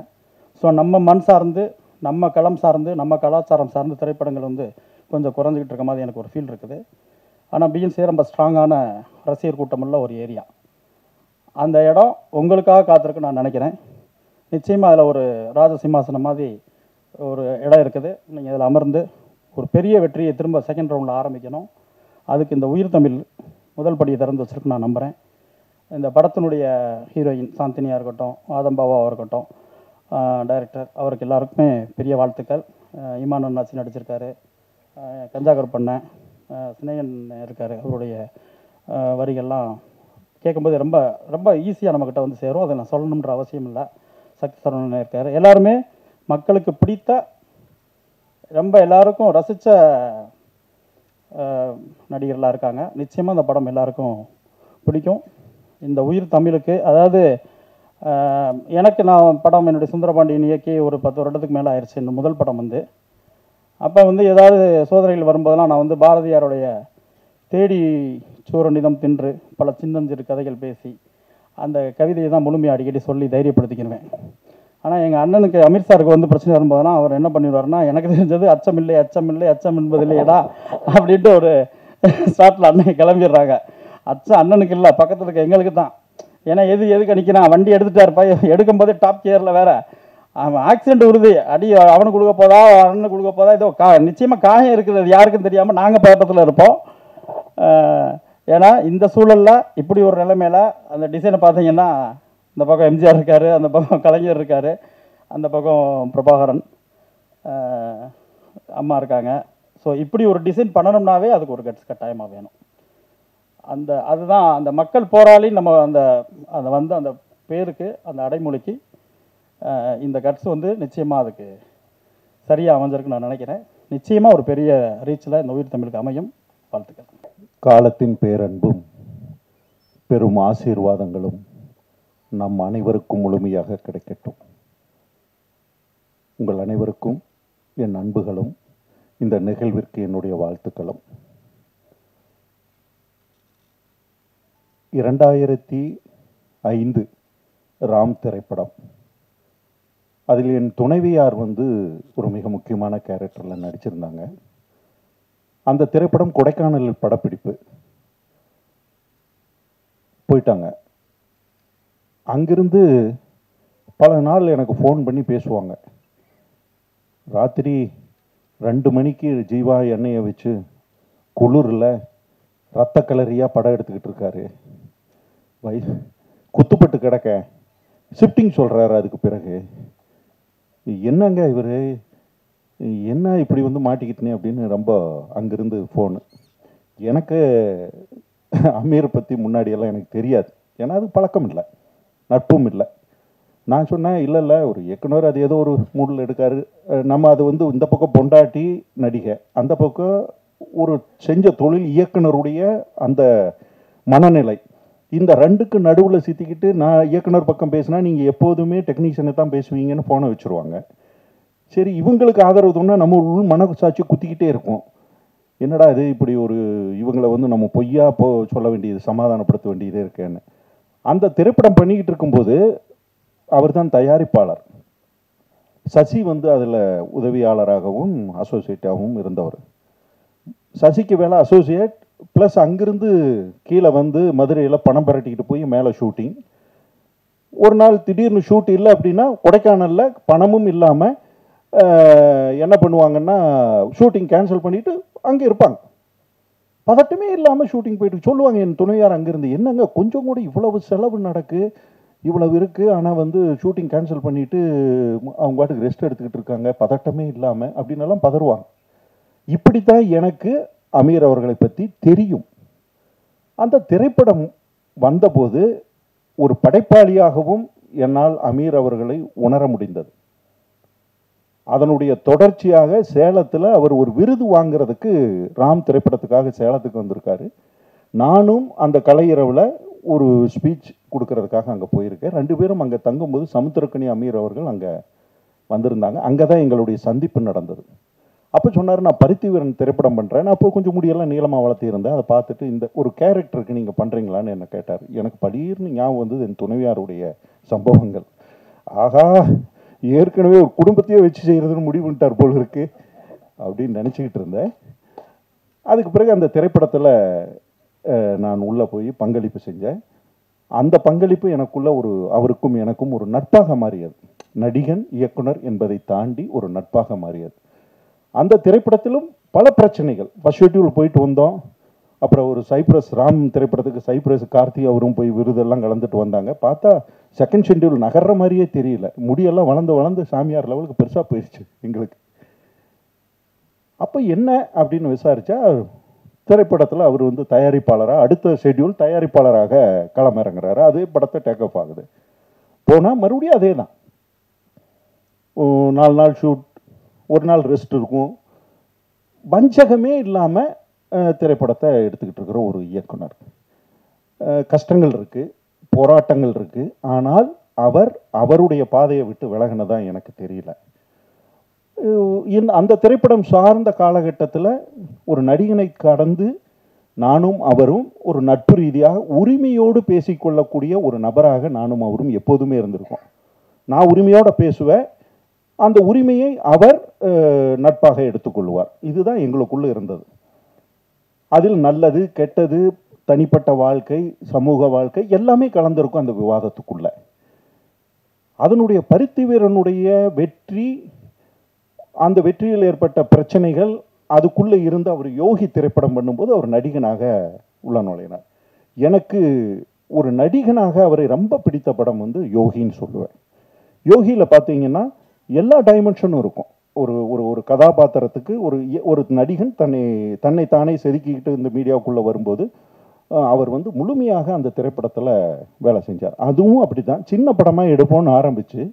ஸோ நம்ம மண் சார்ந்து, நம்ம களம் சார்ந்து, நம்ம கலாச்சாரம் சார்ந்து திரைப்படங்கள் வந்து கொஞ்சம் குறைஞ்சிக்கிட்டு இருக்க மாதிரி எனக்கு ஒரு ஃபீல் இருக்குது. ஆனால் பிஎன்சி ரொம்ப ஸ்ட்ராங்கான ரசிகர் கூட்டமுள்ள ஒரு ஏரியா. அந்த இடம் உங்களுக்காக காத்திருக்கு நான் நினைக்கிறேன். நிச்சயமாக அதில் ஒரு ராஜசிம்மாசனம் மாதிரி ஒரு இடம் இருக்குது. நீங்கள் அதில் அமர்ந்து ஒரு பெரிய வெற்றியை திரும்ப செகண்ட் ரவுண்டில் ஆரம்பிக்கணும். அதுக்கு இந்த உயிர் தமிழ் முதல் படியை திறந்து வச்சுருக்கு நான் நம்புகிறேன். இந்த படத்தினுடைய ஹீரோயின் சாந்தினியாக இருக்கட்டும், ஆதம்பாவாக இருக்கட்டும், டைரக்டர், அவருக்கு எல்லாருக்குமே பெரிய வாழ்த்துக்கள். இமான் அண்ணாச்சி நடிச்சிருக்காரு, கஞ்சா கருப்பண்ணன், சினேகன் இருக்கார், அவருடைய வரிகள்லாம் கேட்கும்போது ரொம்ப ரொம்ப ஈஸியாக நம்மக்கிட்ட வந்து சேரும். அதை நான் சொல்லணுன்ற அவசியம் இல்லை. சக்தி சரவணன் இருக்கார். எல்லாருமே மக்களுக்கு பிடித்த, ரொம்ப எல்லாருக்கும் ரசித்த நடிகர்களாக இருக்காங்க. நிச்சயமாக இந்த படம் எல்லாருக்கும் பிடிக்கும். இந்த உயிர் தமிழுக்கு, அதாவது எனக்கு நான் படம் என்னுடைய சுந்தரபாண்டியன் இயக்கி ஒரு 10 வருடத்துக்கு மேலே ஆயிடுச்சு. இந்த முதல் படம் வந்து அப்போ வந்து ஏதாவது சோதனைகள் வரும்போதெல்லாம் நான் வந்து பாரதியாருடைய தேடி சூரநிதம் தின்று பல சின்னஞ்சிறு கதைகள் பேசி அந்த கவிதையை தான் முழுமையாக அடிக்கடி சொல்லி தைரியப்படுத்திக்கிடுவேன். ஆனால் எங்கள் அண்ணனுக்கு அமீர் சாருக்கு வந்து பிரச்சனை வரும்போதெல்லாம் அவர் என்ன பண்ணிடுவார்னா, எனக்கு தெரிஞ்சது அச்சமில்லை அச்சமில்லை அச்சம் என்பதில்லையடா அப்படின்ட்டு ஒரு ஸ்டார்ட்டில் அண்ணன் கிளம்பிடுறாங்க. அச்சம் அண்ணனுக்கு இல்லை, பக்கத்தில் இருக்க எங்களுக்கு தான். ஏன்னா எதுக்கு அடிக்கிறான், வண்டி எடுத்துட்டாருப்பா, எடுக்கும்போதே டாப் கியரில் வேறு அவன் ஆக்சிடென்ட் உறுதி, அடி அவனுக்கு கொடுக்க போதா அண்ணனுக்கு கொடுக்க போதா, ஏதோ நிச்சயமாக காயம் இருக்குது, அது யாருக்கும் தெரியாமல் நாங்கள் பக்கத்தில் இருப்போம். ஏன்னா இந்த சூழலில் இப்படி ஒரு நிலைமையில் அந்த டிசைனை பார்த்தீங்கன்னா, இந்த பக்கம் எம்ஜிஆர் இருக்கார், அந்த பக்கம் கலைஞர் இருக்கார், அந்த பக்கம் பிரபாகரன் அம்மா இருக்காங்க. ஸோ இப்படி ஒரு டிசைன் பண்ணணும்னாவே அதுக்கு ஒரு கட்ஸ் கட்டாயமாக வேணும். அதுதான் அந்த மக்கள் போராளி நம்ம அந்த பேருக்கு, அந்த அடைமொழிக்கு இந்த கட்ஸ் வந்து நிச்சயமாக அதுக்கு சரியாக அமைஞ்சிருக்குன்னு நான் நினைக்கிறேன். நிச்சயமாக ஒரு பெரிய ரீச்சில் இந்த உயிர் தமிழுக்கு அமையும். வாழ்த்துக்கள். காலத்தின் பேரன்பும் பெரும் ஆசீர்வாதங்களும் நம் அனைவருக்கும் முழுமையாக கிடைக்கட்டும். உங்கள் அனைவருக்கும் என் அன்புகளும் இந்த நிகழ்விற்கு என்னுடைய வாழ்த்துக்களும். 2005 ராம் திரைப்படம். அதில் என் துணைவியார் வந்து ஒரு மிக முக்கியமான கேரக்டரில் நடிச்சிருந்தாங்க. அந்த திரைப்படம் கொடைக்கானலில் படப்பிடிப்பு போயிட்டாங்க. அங்கிருந்து பல நாள் எனக்கு ஃபோன் பண்ணி பேசுவாங்க. ராத்திரி 2 மணிக்கு ஜீவா எண்ணெயை வச்சு குளிரில் ரத்த கலரியாக படம் எடுத்துக்கிட்டு இருக்காரு, குத்துப்பட்டு கிடக்க ஷிஃப்டிங் சொல்கிறாரு. அதுக்கு பிறகு என்னங்க இவர் என்ன இப்படி வந்து மாட்டிக்கிட்டேனே அப்படின்னு ரொம்ப அங்கிருந்து ஃபோனு. எனக்கு அமீரை பற்றி முன்னாடியெல்லாம் எனக்கு தெரியாது, ஏன்னா அது பழக்கம் இல்லை, நட்பும் இல்லை. நான் சொன்னேன், இல்லை ஒரு இயக்குனர் அது ஏதோ ஒரு மூடில் எடுக்காரு, நம்ம அது வந்து இந்த பக்கம் பொண்டாட்டி நடிகை, அந்த பக்கம் ஒரு செஞ்ச தொழில் இயக்குனருடைய அந்த மனநிலை, இந்த ரெண்டுக்கு நடுவில் சித்திக்கிட்டு நான் இயக்குனர் பக்கம் பேசினா நீங்கள் எப்போதுமே டெக்னீஷியனை தான் பேசுவீங்கன்னு ஃபோனை வச்சுருவாங்க. சரி, இவங்களுக்கு ஆதரவு தோணுன்னா நம்ம உள் மனசாட்சி குத்திக்கிட்டே இருக்கும். என்னடா இது இப்படி ஒரு இவங்களை வந்து நம்ம பொய்யா சொல்ல வேண்டியது, சமாதானப்படுத்த வேண்டியதே இருக்கேன்னு. அந்த திரைப்படம் பண்ணிக்கிட்டு இருக்கும்போது அவர் தான் தயாரிப்பாளர். சசி வந்து அதில் உதவியாளராகவும் அசோசியேட்டாகவும் இருந்தவர். சசிக்கு வேலை அசோசியேட் ப்ளஸ் அங்கிருந்து கீழே வந்து மதுரையில் பணம் பரட்டிக்கிட்டு போய் மேலே ஷூட்டிங். ஒரு நாள் திடீர்னு ஷூட் இல்லை அப்படின்னா கொடைக்கானலில் பணமும் இல்லாமல் என்ன பண்ணுவாங்கன்னா ஷூட்டிங் கேன்சல் பண்ணிவிட்டு அங்கே இருப்பாங்க. பதட்டமே இல்லாமல் ஷூட்டிங் போயிட்டு சொல்லுவாங்க என் துணையார் அங்கேருந்து, என்னங்க கொஞ்சம் கூட இவ்வளவு செலவு நடக்கு, இவ்வளவு இருக்குது, ஆனால் வந்து ஷூட்டிங் கேன்சல் பண்ணிவிட்டு அவங்க பாட்டுக்கு ரெஸ்ட் எடுத்துக்கிட்டு இருக்காங்க பதட்டமே இல்லாமல் அப்படின்னெல்லாம் பதறுவாங்க. இப்படித்தான் எனக்கு அமீர் அவர்களை பற்றி தெரியும். அந்த திரைப்படம் வந்தபோது ஒரு படைப்பாளியாகவும் என்னால் அமீர் அவர்களை உணர முடிந்தது. அதனுடைய தொடர்ச்சியாக சேலத்தில் அவர் ஒரு விருது வாங்கிறதுக்கு ராம் திரைப்படத்துக்காக சேலத்துக்கு வந்திருக்காரு. நானும் அந்த கலையிரவில் ஒரு ஸ்பீச் கொடுக்கறதுக்காக அங்கே போயிருக்கேன். 2 பேரும் அங்கே தங்கும்போது சமுத்திரக்கனி அமீர் அவர்கள் அங்கே வந்திருந்தாங்க. அங்கே தான் எங்களுடைய சந்திப்பு நடந்தது. அப்போ சொன்னார், நான் பருத்திவீரன் திரைப்படம் பண்ணுறேன். நான் அப்போ கொஞ்சம் முடியெல்லாம் நீளமாக வளர்த்திருந்தேன். அதை பார்த்துட்டு இந்த ஒரு கேரக்டருக்கு நீங்கள் பண்ணுறீங்களான்னு என்ன கேட்டார். எனக்கு படீர்னு ஞாபகம் வந்தது என் துணைவியாருடைய சம்பவங்கள். ஆகா, ஏற்கனவே ஒரு குடும்பத்தையே வச்சு செய்கிறதுன்னு முடிவு பண்ணிட்டார் போல் இருக்கு அப்படின்னு நினச்சிக்கிட்டு இருந்தேன். அதுக்கு பிறகு அந்த திரைப்படத்தில் நான் உள்ளே போய் பங்களிப்பு செஞ்சேன். அந்த பங்களிப்பு எனக்குள்ள அவருக்கும் எனக்கும் ஒரு நட்பாக மாறியது. நடிகன் இயக்குனர் என்பதை தாண்டி ஒரு நட்பாக மாறியது. அந்த திரைப்படத்திலும் பல பிரச்சனைகள். ஃபர்ஸ்ட் ஷெட்யூல் போயிட்டு வந்தோம். அப்புறம் ஒரு சைப்ரஸ் ராம் திரைப்படத்துக்கு சைப்ரஸ் கார்த்தி அவரும் போய் விருதெல்லாம் கலந்துட்டு வந்தாங்க. பார்த்தா செகண்ட் ஷெட்யூல் நகர்ற மாதிரியே தெரியல. முடியெல்லாம் வளர்ந்து சாமியார் லெவலுக்கு பெருசாக போயிடுச்சு எங்களுக்கு. அப்போ என்ன அப்படின்னு விசாரித்தா திரைப்படத்தில் அவர் வந்து தயாரிப்பாளராக அடுத்த ஷெட்யூல் தயாரிப்பாளராக களமிறங்குறாரு. அதே படத்தை டேக் ஆஃப் ஆகுது. போனால் மறுபடியும் அதே தான், 4 நாள் ஷூட், 1 நாள் ரெஸ்ட் இருக்கும். வஞ்சகமே இல்லாமல் திரைப்படத்தை எடுத்துக்கிட்டு இருக்கிற ஒரு இயக்குனர். கஷ்டங்கள் இருக்குது, போராட்டங்கள் இருக்குது. ஆனால் அவருடைய பாதையை விட்டு விலகினதான் எனக்கு தெரியல. அந்த திரைப்படம் சார்ந்த காலகட்டத்தில் ஒரு நடிகனை கடந்து நானும் அவரும் ஒரு நட்பு ரீதியாக உரிமையோடு பேசிக்கொள்ளக்கூடிய ஒரு நபராக நானும் அவரும் எப்போதுமே இருந்திருக்கோம். நான் உரிமையோடு பேசுவேன், அந்த உரிமையை அவர் நட்பாக எடுத்துக்கொள்வார். இதுதான் எங்களுக்குள்ள இருந்தது. அதில் நல்லது கெட்டது, தனிப்பட்ட வாழ்க்கை, சமூக வாழ்க்கை எல்லாமே கலந்திருக்கும் அந்த விவாதத்துக்குள்ள. அதனுடைய பருத்தி வீரனுடைய வெற்றி, அந்த வெற்றியில் ஏற்பட்ட பிரச்சனைகள், அதுக்குள்ளே இருந்து அவர் யோகி திரைப்படம் பண்ணும்போது அவர் நடிகனாக உள்ள நுழையினார். எனக்கு ஒரு நடிகனாக அவரை ரொம்ப பிடித்த படம் வந்து யோகின்னு சொல்லுவேன். யோகியில் பார்த்தீங்கன்னா எல்லா டைமென்ஷனும் இருக்கும். ஒரு ஒரு ஒரு கதாபாத்திரத்துக்கு ஒரு நடிகன் தன்னை தானே செதுக்கிக்கிட்டு இந்த மீடியாவுக்குள்ளே வரும்போது அவர் வந்து முழுமையாக அந்த திரைப்படத்தில் வேலை செஞ்சார். அதுவும் அப்படி தான், சின்ன படமாக எடுப்போம்னு ஆரம்பித்து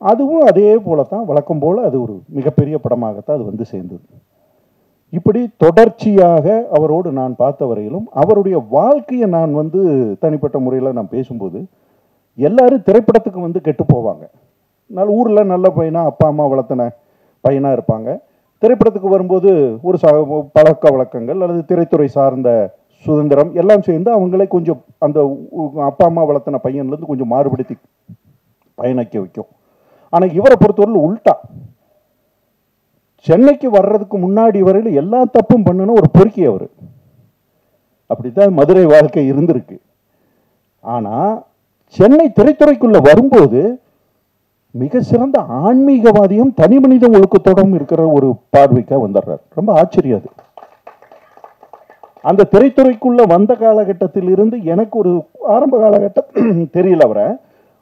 அதுவும் அதே போல தான் வழக்கம் போல் அது ஒரு மிகப்பெரிய படமாகத்தான் அது வந்து சேர்ந்தது. இப்படி தொடர்ச்சியாக அவரோடு நான் பார்த்த வரையிலும் அவருடைய வாழ்க்கையை நான் வந்து தனிப்பட்ட முறையில் நான் பேசும்போது எல்லாரும் திரைப்படத்துக்கு வந்து கெட்டு போவாங்க. ஊரில் நல்ல பையனாக அப்பா அம்மா வளர்த்தின பையனாக இருப்பாங்க. திரைப்படத்துக்கு வரும்போது ஒரு பழக்க வழக்கங்கள் அல்லது திரைத்துறை சார்ந்த சுதந்திரம் எல்லாம் சேர்ந்து அவங்களே கொஞ்சம் அந்த அப்பா அம்மா வளர்த்தின பையன்லேருந்து கொஞ்சம் மாறுபடுத்தி பயணிக்க வைக்கும். ஆனால் இவரை பொறுத்தவரையில் உள்டா, சென்னைக்கு வர்றதுக்கு முன்னாடி வரையில் எல்லா தப்பும் பண்ணுன ஒரு பொறுக்கி அவர். அப்படித்தான் மதுரை வாழ்க்கை இருந்திருக்கு. ஆனால் சென்னை திரைத்துறைக்குள்ள வரும்போது மிக சிறந்த ஆன்மீகவாதியும் தனி மனித ஒழுக்கத்தோடும் இருக்கிற ஒரு பார்வைக்காக வந்துடுறார். ரொம்ப ஆச்சரியம் அது. அந்த திரைத்துறைக்குள்ள வந்த காலகட்டத்தில் இருந்து எனக்கு ஒரு ஆரம்ப காலகட்டம் தெரியல அவரை.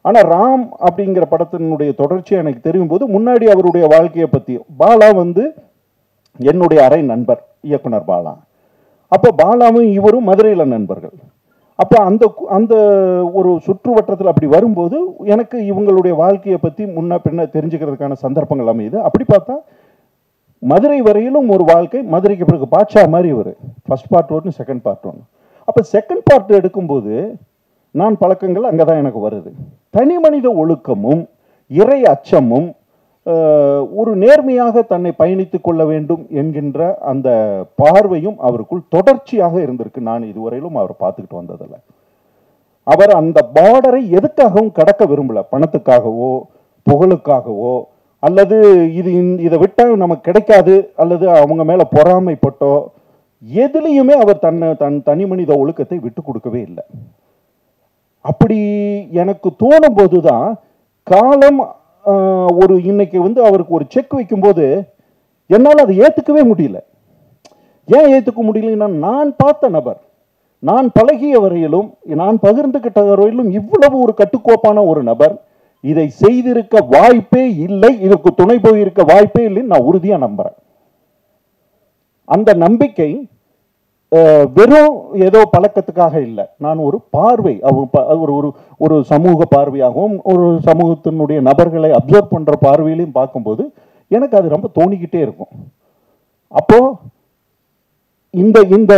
ஆனால் ராம் அப்படிங்கிற படத்தினுடைய தொடர்ச்சியை எனக்கு தெரியும் போது முன்னாடி அவருடைய வாழ்க்கையை பற்றி, பாலா வந்து என்னுடைய அரை நண்பர் இயக்குனர் பாலா. அப்போ பாலாவும் இவரும் மதுரையில் நண்பர்கள். அப்போ அந்த ஒரு சுற்று வட்டத்தில் அப்படி வரும்போது எனக்கு இவங்களுடைய வாழ்க்கையை பற்றி முன்ன பின்ன தெரிஞ்சுக்கிறதுக்கான சந்தர்ப்பங்கள் அமையுது. அப்படி பார்த்தா மதுரை வரையிலும் ஒரு வாழ்க்கை, மதுரைக்கு பிறகு பாட்ஷா மாதிரி ஒரு ஃபர்ஸ்ட் பார்ட் 1 செகண்ட் பார்ட் 1. அப்போ செகண்ட் பார்ட் எடுக்கும்போது நான் பழக்கங்கள் அங்கே தான் எனக்கு வருது. தனி மனித ஒழுக்கமும் இறை அச்சமும் ஒரு நேர்மையாக தன்னை பயணித்துக் கொள்ள வேண்டும் என்கின்ற அந்த பார்வையும் அவருக்குள் தொடர்ச்சியாக இருந்திருக்கு. நான் இதுவரையிலும் அவர் பார்த்துக்கிட்டு வந்ததில்லை. அவர் அந்த பார்டரை எதுக்காகவும் கடக்க விரும்பல. பணத்துக்காகவோ புகழுக்காகவோ அல்லது இதை விட்டால் நமக்கு கிடைக்காது அல்லது அவங்க மேலே பொறாமைப்பட்டோ எதுலேயுமே அவர் தன் தனி மனித ஒழுக்கத்தை விட்டு கொடுக்கவே இல்லை. அப்படி எனக்கு தோணும் போது தான் காலம் ஒரு இன்னைக்கு வந்து அவருக்கு ஒரு செக் வைக்கும்போது என்னால் அதை ஏற்றுக்கவே முடியல. ஏன் ஏற்றுக்க முடியலன்னா, நான் பார்த்த நபர், நான் பழகிய வரையிலும், நான் பகிர்ந்துகிட்ட வரையிலும் இவ்வளவு ஒரு கட்டுக்கோப்பான ஒரு நபர் இதை செய்திருக்க வாய்ப்பே இல்லை, இதற்கு துணை போயிருக்க வாய்ப்பே இல்லைன்னு நான் உறுதியாக நம்புறேன். அந்த நம்பிக்கை வெறும் ஏதோ பழக்கத்துக்காக இல்லை. நான் ஒரு பார்வை, ஒரு சமூக பார்வையாகவும் ஒரு சமூகத்தினுடைய நபர்களை அப்சர்வ் பண்ணுற பார்வையிலையும் பார்க்கும்போது எனக்கு அது ரொம்ப தோணிக்கிட்டே இருக்கும். அப்போ இந்த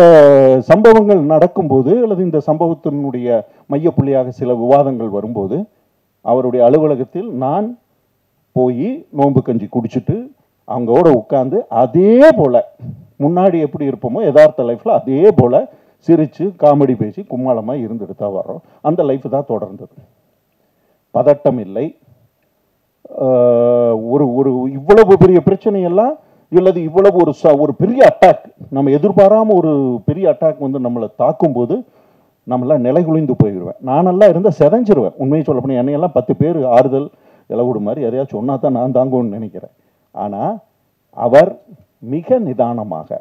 சம்பவங்கள் நடக்கும்போது அல்லது இந்த சம்பவத்தினுடைய மையப்புள்ளியாக சில விவாதங்கள் வரும்போது அவருடைய அலுவலகத்தில் நான் போய் நோன்பு கஞ்சி குடிச்சிட்டு அவங்களோட உட்காந்து அதே போல் முன்னாடி எப்படி இருப்போமோ யதார்த்த லைஃப்பில் அதே போல் சிரித்து காமெடி பேசி கும்மாளமாக இருந்துட்டு தான் வர்றோம். அந்த லைஃப் தான் தொடர்ந்தது. பதட்டம் இல்லை. ஒரு இவ்வளவு பெரிய பிரச்சனையெல்லாம் இல்லது இவ்வளவு ஒரு பெரிய அட்டாக், நம்ம எதிர்பாராமல் ஒரு பெரிய அட்டாக் வந்து நம்மளை தாக்கும்போது நம்மளாம் நிலை குலைந்து போயிடுவேன். நானெல்லாம் இருந்தால் செதஞ்சிருவேன். உண்மையை சொல்ல போனால் என்னையெல்லாம் 10 பேர் ஆறுதல் இலவுடு மாதிரி எதையாச்சும் சொன்னா தான் நான் தாங்குவேன்னு நினைக்கிறேன். ஆனால் அவர் மிக நிதானமாக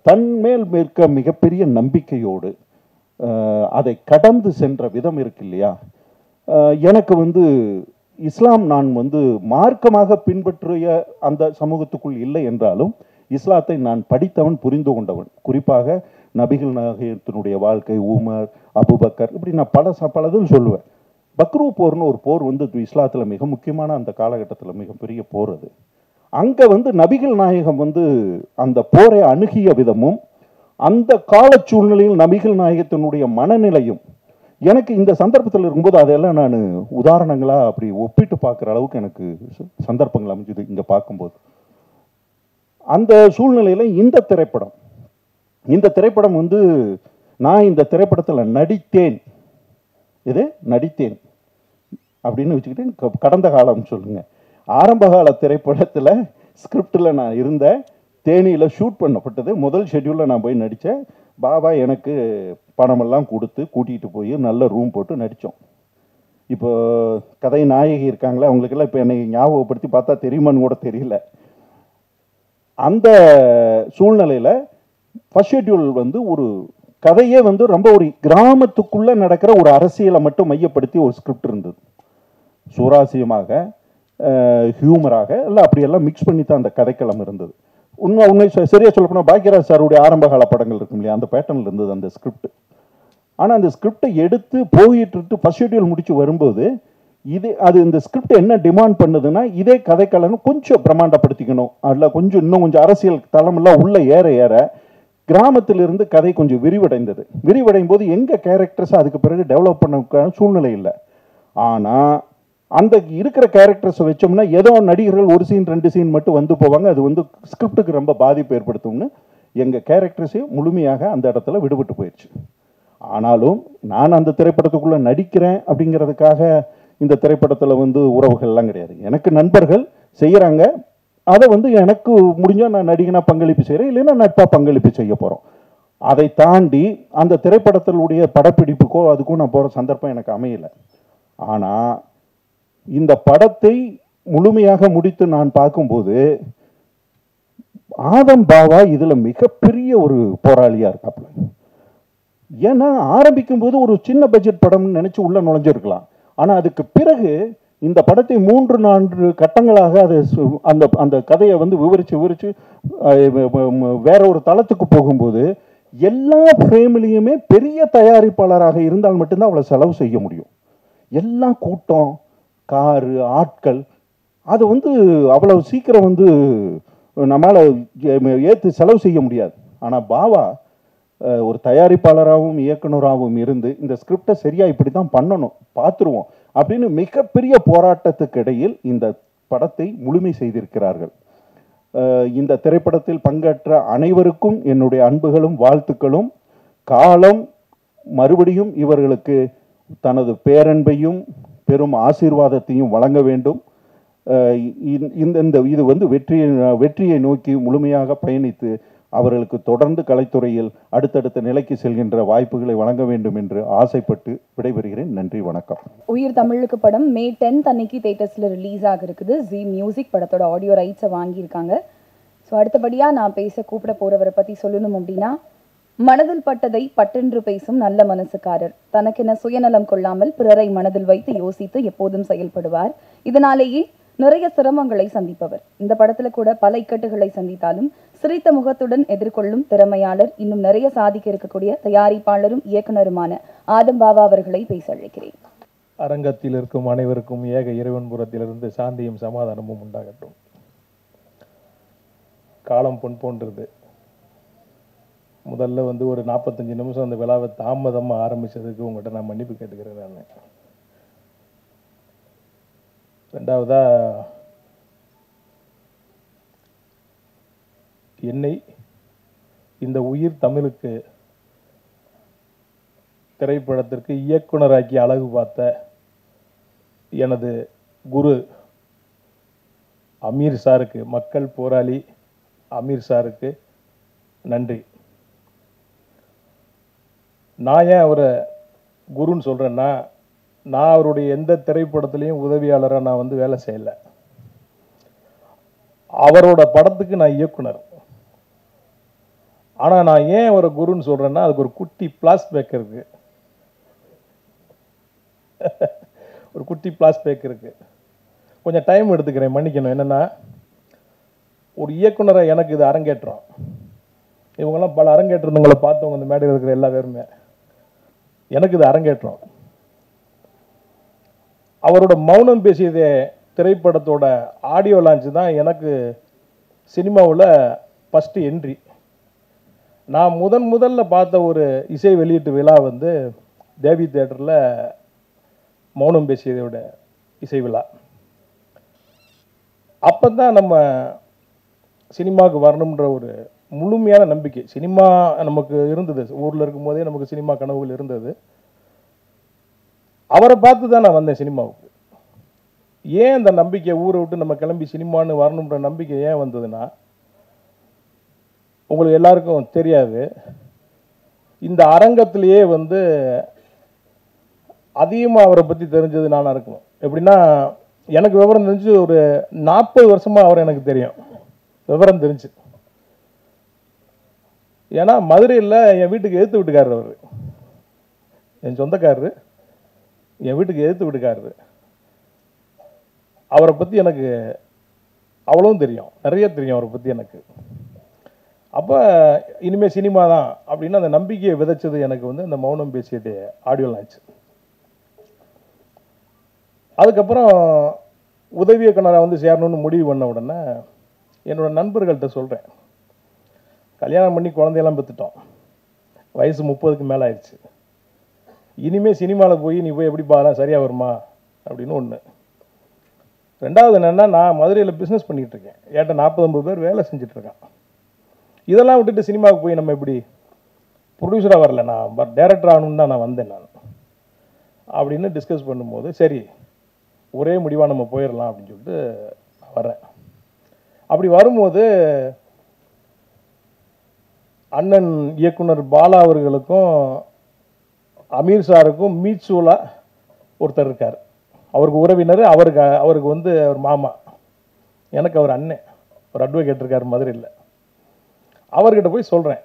தன்மேல் இருக்க மிகப்பெரிய நம்பிக்கையோடு அதை கடந்து சென்ற விதம் இருக்கு இல்லையா. எனக்கு வந்து இஸ்லாம் நான் வந்து மார்க்கமாக பின்பற்றிய அந்த சமூகத்துக்குள் இல்லை என்றாலும் இஸ்லாத்தை நான் படித்தவன், புரிந்து கொண்டவன். குறிப்பாக நபிகள் நாயகத்தினுடைய வாழ்க்கை, உமர், அபுபக்கர், இப்படி நான் பலதும் சொல்லுவேன். பக்ரு போர்னு ஒரு போர் வந்து இஸ்லாத்தில் மிக முக்கியமான அந்த காலகட்டத்தில் மிகப்பெரிய போர் அது. அங்கே வந்து நபிகள் நாயகம் வந்து அந்த போரை அணுகிய விதமும் அந்த கால சூழ்நிலையில் நபிகள் நாயகத்தினுடைய மனநிலையும் எனக்கு இந்த சந்தர்ப்பத்தில் இருக்கும்போது அதெல்லாம் நான் உதாரணங்களாக அப்படி ஒப்பிட்டு பார்க்குற அளவுக்கு எனக்கு சந்தர்ப்பங்கள் அமைஞ்சுது இங்கே பார்க்கும்போது. அந்த சூழ்நிலையில் இந்த திரைப்படம் வந்து நான் இந்த திரைப்படத்தில் நடித்தேன் அப்படின்னு வச்சுக்கிட்டு கடந்த காலம் சொல்லுங்க. ஆரம்ப கால திரைப்படத்தில் ஸ்கிரிப்டில் நான் இருந்தேன். தேனியில் ஷூட் பண்ணப்பட்டது. முதல் ஷெட்யூலில் நான் போய் நடித்தேன். பாபா எனக்கு பணமெல்லாம் கொடுத்து கூட்டிகிட்டு போய் நல்ல ரூம் போட்டு நடித்தோம். இப்போ கதை நாயகி இருக்காங்களே, அவங்களுக்கெல்லாம் இப்போ என்னை ஞாபகப்படுத்தி பார்த்தா தெரியுமான்னு கூட தெரியல. அந்த சூழ்நிலையில் ஃபர்ஸ்ட் ஷெட்யூல் வந்து ஒரு கதையே வந்து ரொம்ப ஒரு கிராமத்துக்குள்ளே நடக்கிற ஒரு அரசியலை மட்டும் மையப்படுத்தி ஒரு ஸ்கிரிப்ட் இருந்தது. சுவாரஸ்யமாக, ஹியூமராக எல்லாம் அப்படியெல்லாம் மிக்ஸ் பண்ணி தான் அந்த கதைக்களம் இருந்தது. உண்மை சரியாக சொல்ல போனால் பாக்யராஜ் சாருடைய ஆரம்பகால படங்கள் இருக்கும் இல்லையா, அந்த பேட்டர்னில் இருந்தது அந்த ஸ்கிரிப்ட். ஆனால் அந்த ஸ்கிரிப்டை எடுத்து போயிட்டு ஃபர்ஸ்ட் ஷெட்யூல் முடிச்சு வரும்போது இந்த ஸ்கிரிப்ட் என்ன டிமாண்ட் பண்ணுதுன்னா, இதே கதைக்களம் கொஞ்சம் பிரமாண்டப்படுத்திக்கணும், அதில் இன்னும் கொஞ்சம் அரசியல் தளமெல்லாம் உள்ள ஏற கிராமத்திலிருந்து கதை கொஞ்சம் விரிவடையும் போது எங்கள் கேரக்டர்ஸ் அதுக்கு பிறகு டெவலப் பண்ண சூழ்நிலை இல்லை. ஆனால் அந்த இருக்கிற கேரக்டர்ஸை வச்சோம்னா ஏதோ நடிகர்கள் ஒரு சீன் 2 சீன் மட்டும் வந்து போவாங்க. அது வந்து ஸ்கிரிப்டுக்கு ரொம்ப பாதிப்பு ஏற்படுத்தும்னு எங்கள் கேரக்டர்ஸையும் முழுமையாக அந்த இடத்துல விடுபட்டு போயிடுச்சு. ஆனாலும் நான் அந்த திரைப்படத்துக்குள்ளே நடிக்கிறேன் அப்படிங்கிறதுக்காக இந்த திரைப்படத்தில் வந்து உறவுகள்லாம் கிடையாது. எனக்கு நண்பர்கள் செய்கிறாங்க, அதை வந்து எனக்கு முடிஞ்சால் நான் நடிகனாக பங்களிப்பு செய்கிறேன், இல்லைன்னா நட்பாக பங்களிப்பு செய்ய போகிறோம். அதை தாண்டி அந்த திரைப்படத்தினுடைய படப்பிடிப்புக்கோ அதுக்கும் நான் போகிற சந்தர்ப்பம் எனக்கு அமையலை. ஆனால் இந்த படத்தை முழுமையாக முடித்து நான் பார்க்கும்போது ஆதம் பாவா இதில் மிகப்பெரிய ஒரு போராளியாக இருக்காப்புல. ஏன்னா ஆரம்பிக்கும் போது ஒரு சின்ன பட்ஜெட் படம்னு நினச்சி உள்ள நுழைஞ்சிருக்கலாம். ஆனால் அதுக்கு பிறகு இந்த படத்தை 3-4 கட்டங்களாக அது அந்த கதையை வந்து விவரித்து வேற ஒரு தளத்துக்கு போகும்போது எல்லா ஃப்ரேம்லேயுமே பெரிய தயாரிப்பாளராக இருந்தால் மட்டும்தான் அவ்வளோ செலவு செய்ய முடியும். எல்லா கூட்டம், காரு, ஆட்கள், அது வந்து அவ்வளவு சீக்கிரம் வந்து நம்மளால் ஏற்று செலவு செய்ய முடியாது. ஆனால் பாவா ஒரு தயாரிப்பாளராகவும் இயக்குனராகவும் இருந்து இந்த ஸ்கிரிப்டை சரியாக இப்படி தான் பண்ணணும், பார்த்துருவோம் அப்படின்னு மிகப்பெரிய போராட்டத்துக்கு இடையில் இந்த படத்தை முழுமை செய்திருக்கிறார்கள். இந்த திரைப்படத்தில் பங்கேற்ற அனைவருக்கும் என்னுடைய அன்புகளும் வாழ்த்துக்களும். காலம் மறுபடியும் இவர்களுக்கு தனது பேரன்பையும் பெரும் ஆசீர்வாதத்தையும் வழங்க வேண்டும். இது வந்து வெற்றியை நோக்கி முழுமையாக பயணித்து அவர்களுக்கு தொடர்ந்து கலைத்துறையில் அடுத்தடுத்த நிலைக்கு செல்கின்ற வாய்ப்புகளை வழங்க வேண்டும் என்று ஆசைப்பட்டு விடைபெறுகிறேன். நன்றி, வணக்கம். உயிர் தமிழுக்கு படம் May 10 அன்னைக்கு தியேட்டர்ஸில் ரிலீஸ் ஆக இருக்குது. ஜி மியூசிக் படத்தோட ஆடியோ ரைட்ஸை வாங்கியிருக்காங்க. ஸோ அடுத்தபடியாக நான் பேச கூப்பிட போகிறவரை பற்றி சொல்லணும் அப்படின்னா, மனதில் பட்டதை பட்டென்று பேசும் நல்ல மனசுக்காரர். தனக்கென சுயநலம் கொள்ளாமல் பிறரை மனதில் வைத்து யோசித்து எப்போதும் செயல்படுவார். இதனாலேயே நிறைய சிரமங்களை சந்திப்பவர். இந்த படத்துல கூட பல இக்கட்டுகளை சந்தித்தாலும் சிரித்த முகத்துடன் எதிர்கொள்ளும் திறமையாளர், இன்னும் நிறைய சாதிக்க இருக்கக்கூடிய தயாரிப்பாளரும் இயக்குனருமான ஆதம் பாவா அவர்களை பேச அழைக்கிறேன். அரங்கத்தில் இருக்கும் அனைவருக்கும் ஏக இறைவன்புறத்திலிருந்து சாந்தியும் சமாதானமும் உண்டாகட்டும். காலம் பொன் போன்றது. முதல்ல வந்து ஒரு 45 நிமிஷம் அந்த விழாவை தாமதமாக ஆரம்பித்ததுக்கு உங்கள்கிட்ட நான் மன்னிப்பு கேட்டுக்கிறேன். நான் ரெண்டாவதா என்னை இந்த உயிர் தமிழுக்கு திரைப்படத்திற்கு இயக்குனராக்கி அழகு பார்த்த எனது குரு அமீர் சாருக்கு, மக்கள் போராளி அமீர் சாருக்கு நன்றி. நான் ஏன் அவரை குருன்னு சொல்கிறேன்னா, நான் அவருடைய எந்த திரைப்படத்துலேயும் உதவியாளராக நான் வந்து வேலை செய்யலை. அவரோட படத்துக்கு நான் இயக்குனர். ஆனால் நான் ஏன் அவரை குருன்னு சொல்கிறேன்னா, அதுக்கு ஒரு குட்டி பிளாஸ்பேக் இருக்கு. ஒரு குட்டி பிளாஸ்பேக் இருக்கு. கொஞ்சம் டைம் எடுத்துக்கிறேன், மன்னிக்கணும். என்னென்னா, ஒரு இயக்குனரை எனக்கு இது அரங்கேற்றம். இவங்கெல்லாம் பல அரங்கேற்றங்களை பார்த்தவங்க இந்த மேடையில் இருக்கிற எல்லா பேருமே. எனக்கு இது அரங்கேற்றம். அவரோட மௌனம் பேசியதே திரைப்படத்தோட ஆடியோ லான்ச் தான் எனக்கு சினிமாவில் ஃபஸ்ட்டு என்ட்ரி. நான் முதல்ல பார்த்த ஒரு இசை வெளியீட்டு விழா வந்து தேவி தியேட்டரில் மௌனம் பேசியதோட இசை விழா. அப்போ தான் நம்ம சினிமாவுக்கு வரணுன்ற ஒரு முழுமையான நம்பிக்கை சினிமா நமக்கு இருந்தது. ஊரில் இருக்கும்போதே நமக்கு சினிமா கனவுகள் இருந்தது. அவரை பார்த்து தான் நான் வந்தேன் சினிமாவுக்கு. ஏன் அந்த நம்பிக்கை, ஊரை விட்டு நம்ம கிளம்பி சினிமான்னு வரணுன்ற நம்பிக்கை ஏன் வந்ததுன்னா, உங்களுக்கு எல்லாருக்கும் தெரியாது, இந்த அரங்கத்திலேயே வந்து அதிகமாக அவரை பற்றி தெரிஞ்சது நானாக இருக்கணும். எப்படின்னா, எனக்கு விவரம் தெரிஞ்சு ஒரு 40 வருஷமாக அவர் எனக்கு தெரியும், விவரம் தெரிஞ்சு. ஏன்னா மதுரையில் என் வீட்டுக்கு எதிர்த்து வீட்டுக்காரர், அவர் என் சொந்தக்காரரு, என் வீட்டுக்கு எதிர்த்து வீட்டுக்காரரு. அவரை பற்றி எனக்கு அவ்வளவும் தெரியும், நிறைய தெரியும் அவரை பற்றி எனக்கு. அப்போ இனிமேல் சினிமா தான் அப்படின்னு அந்த நம்பிக்கையை விதைச்சது எனக்கு வந்து இந்த மௌனம் பேசியது ஆடியோ லான்ச். அதுக்கப்புறம் உதவி இயக்குனராக வந்து சேரணும்னு முடிவு பண்ண உடனே என்னோட நண்பர்கள்ட்ட சொல்கிறேன், கல்யாணம் பண்ணி குழந்தையெல்லாம் பெற்றுட்டோம், வயசு 30க்கு மேலே ஆயிடுச்சு, இனிமேல் சினிமாவில் போய் நீ போய் எப்படி பாக்கலாம், சரியாக வருமா அப்படின்னு ஒன்று. ரெண்டாவது என்னென்னா, நான் மதுரையில் பிஸ்னஸ் பண்ணிகிட்டு இருக்கேன், ஏட்ட 40-50 பேர் வேலை செஞ்சிட்ருக்கான். இதெல்லாம் விட்டுட்டு சினிமாவுக்கு போய் நம்ம எப்படி, ப்ரொடியூசராக வரல, நான் டைரக்டர் ஆகணும்னு தான் நான் வந்தேன் நான் அப்படின்னு டிஸ்கஸ் பண்ணும்போது, சரி ஒரே முடிவாக நம்ம போயிடலாம் அப்படின்னு சொல்லிட்டு வரேன். அப்படி வரும்போது அண்ணன் இயக்குனர் பாலா அவர்களுக்கும் அமீர் சாருக்கும் மீட்சூலா ஒருத்தர் இருக்கார், அவருக்கு உறவினர், அவருக்கு வந்து அவர் மாமா, எனக்கு அவர் அண்ணன், ஒரு அட்வொகேட் இருக்கார் மதுரையில். அவர்கிட்ட போய் சொல்கிறேன்,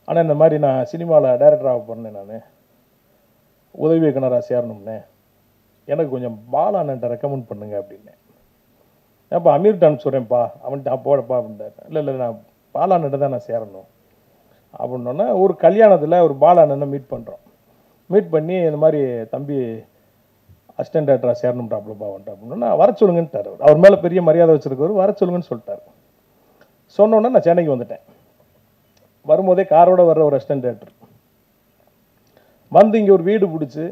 ஆனால் இந்த மாதிரி நான் சினிமாவில் டைரக்டராக போனேன், நான் உதவி இயக்குனராக சேரணும்னே, எனக்கு கொஞ்சம் பாலாண்ணன்ட்ட ரெக்கமெண்ட் பண்ணுங்க அப்படின்னு. அப்போ அமீர்கிட்ட அனுப்பிச்சுட்றேன்ப்பா, அவன்கிட்ட போடப்பா அப்படின்ட்டார். இல்லை நான் பாலாண்ணன்ட்ட தான் நான் சேரணும் அப்படின்னோன்னா, ஒரு கல்யாணத்தில் ஒரு பாலாண்ணனை மீட் பண்ணுறோம். மீட் பண்ணி இந்த மாதிரி தம்பி அசிஸ்டன்ட் டைரக்டராக சேரணும்ட்டாப்லப்பா வந்துட்டு அப்படின்னா, வர சொல்லுங்கன்ட்டார். அவர் மேலே பெரிய மரியாதை வச்சுருக்கவர், வர சொல்லுங்கன்னு சொல்லிட்டார். சொன்னோன்னே நான் சென்னைக்கு வந்துட்டேன். வரும்போதே காரோடு வர்ற ஒரு அசிஸ்டன்ட் டைரக்டர் வந்து இங்கே ஒரு வீடு பிடிச்சி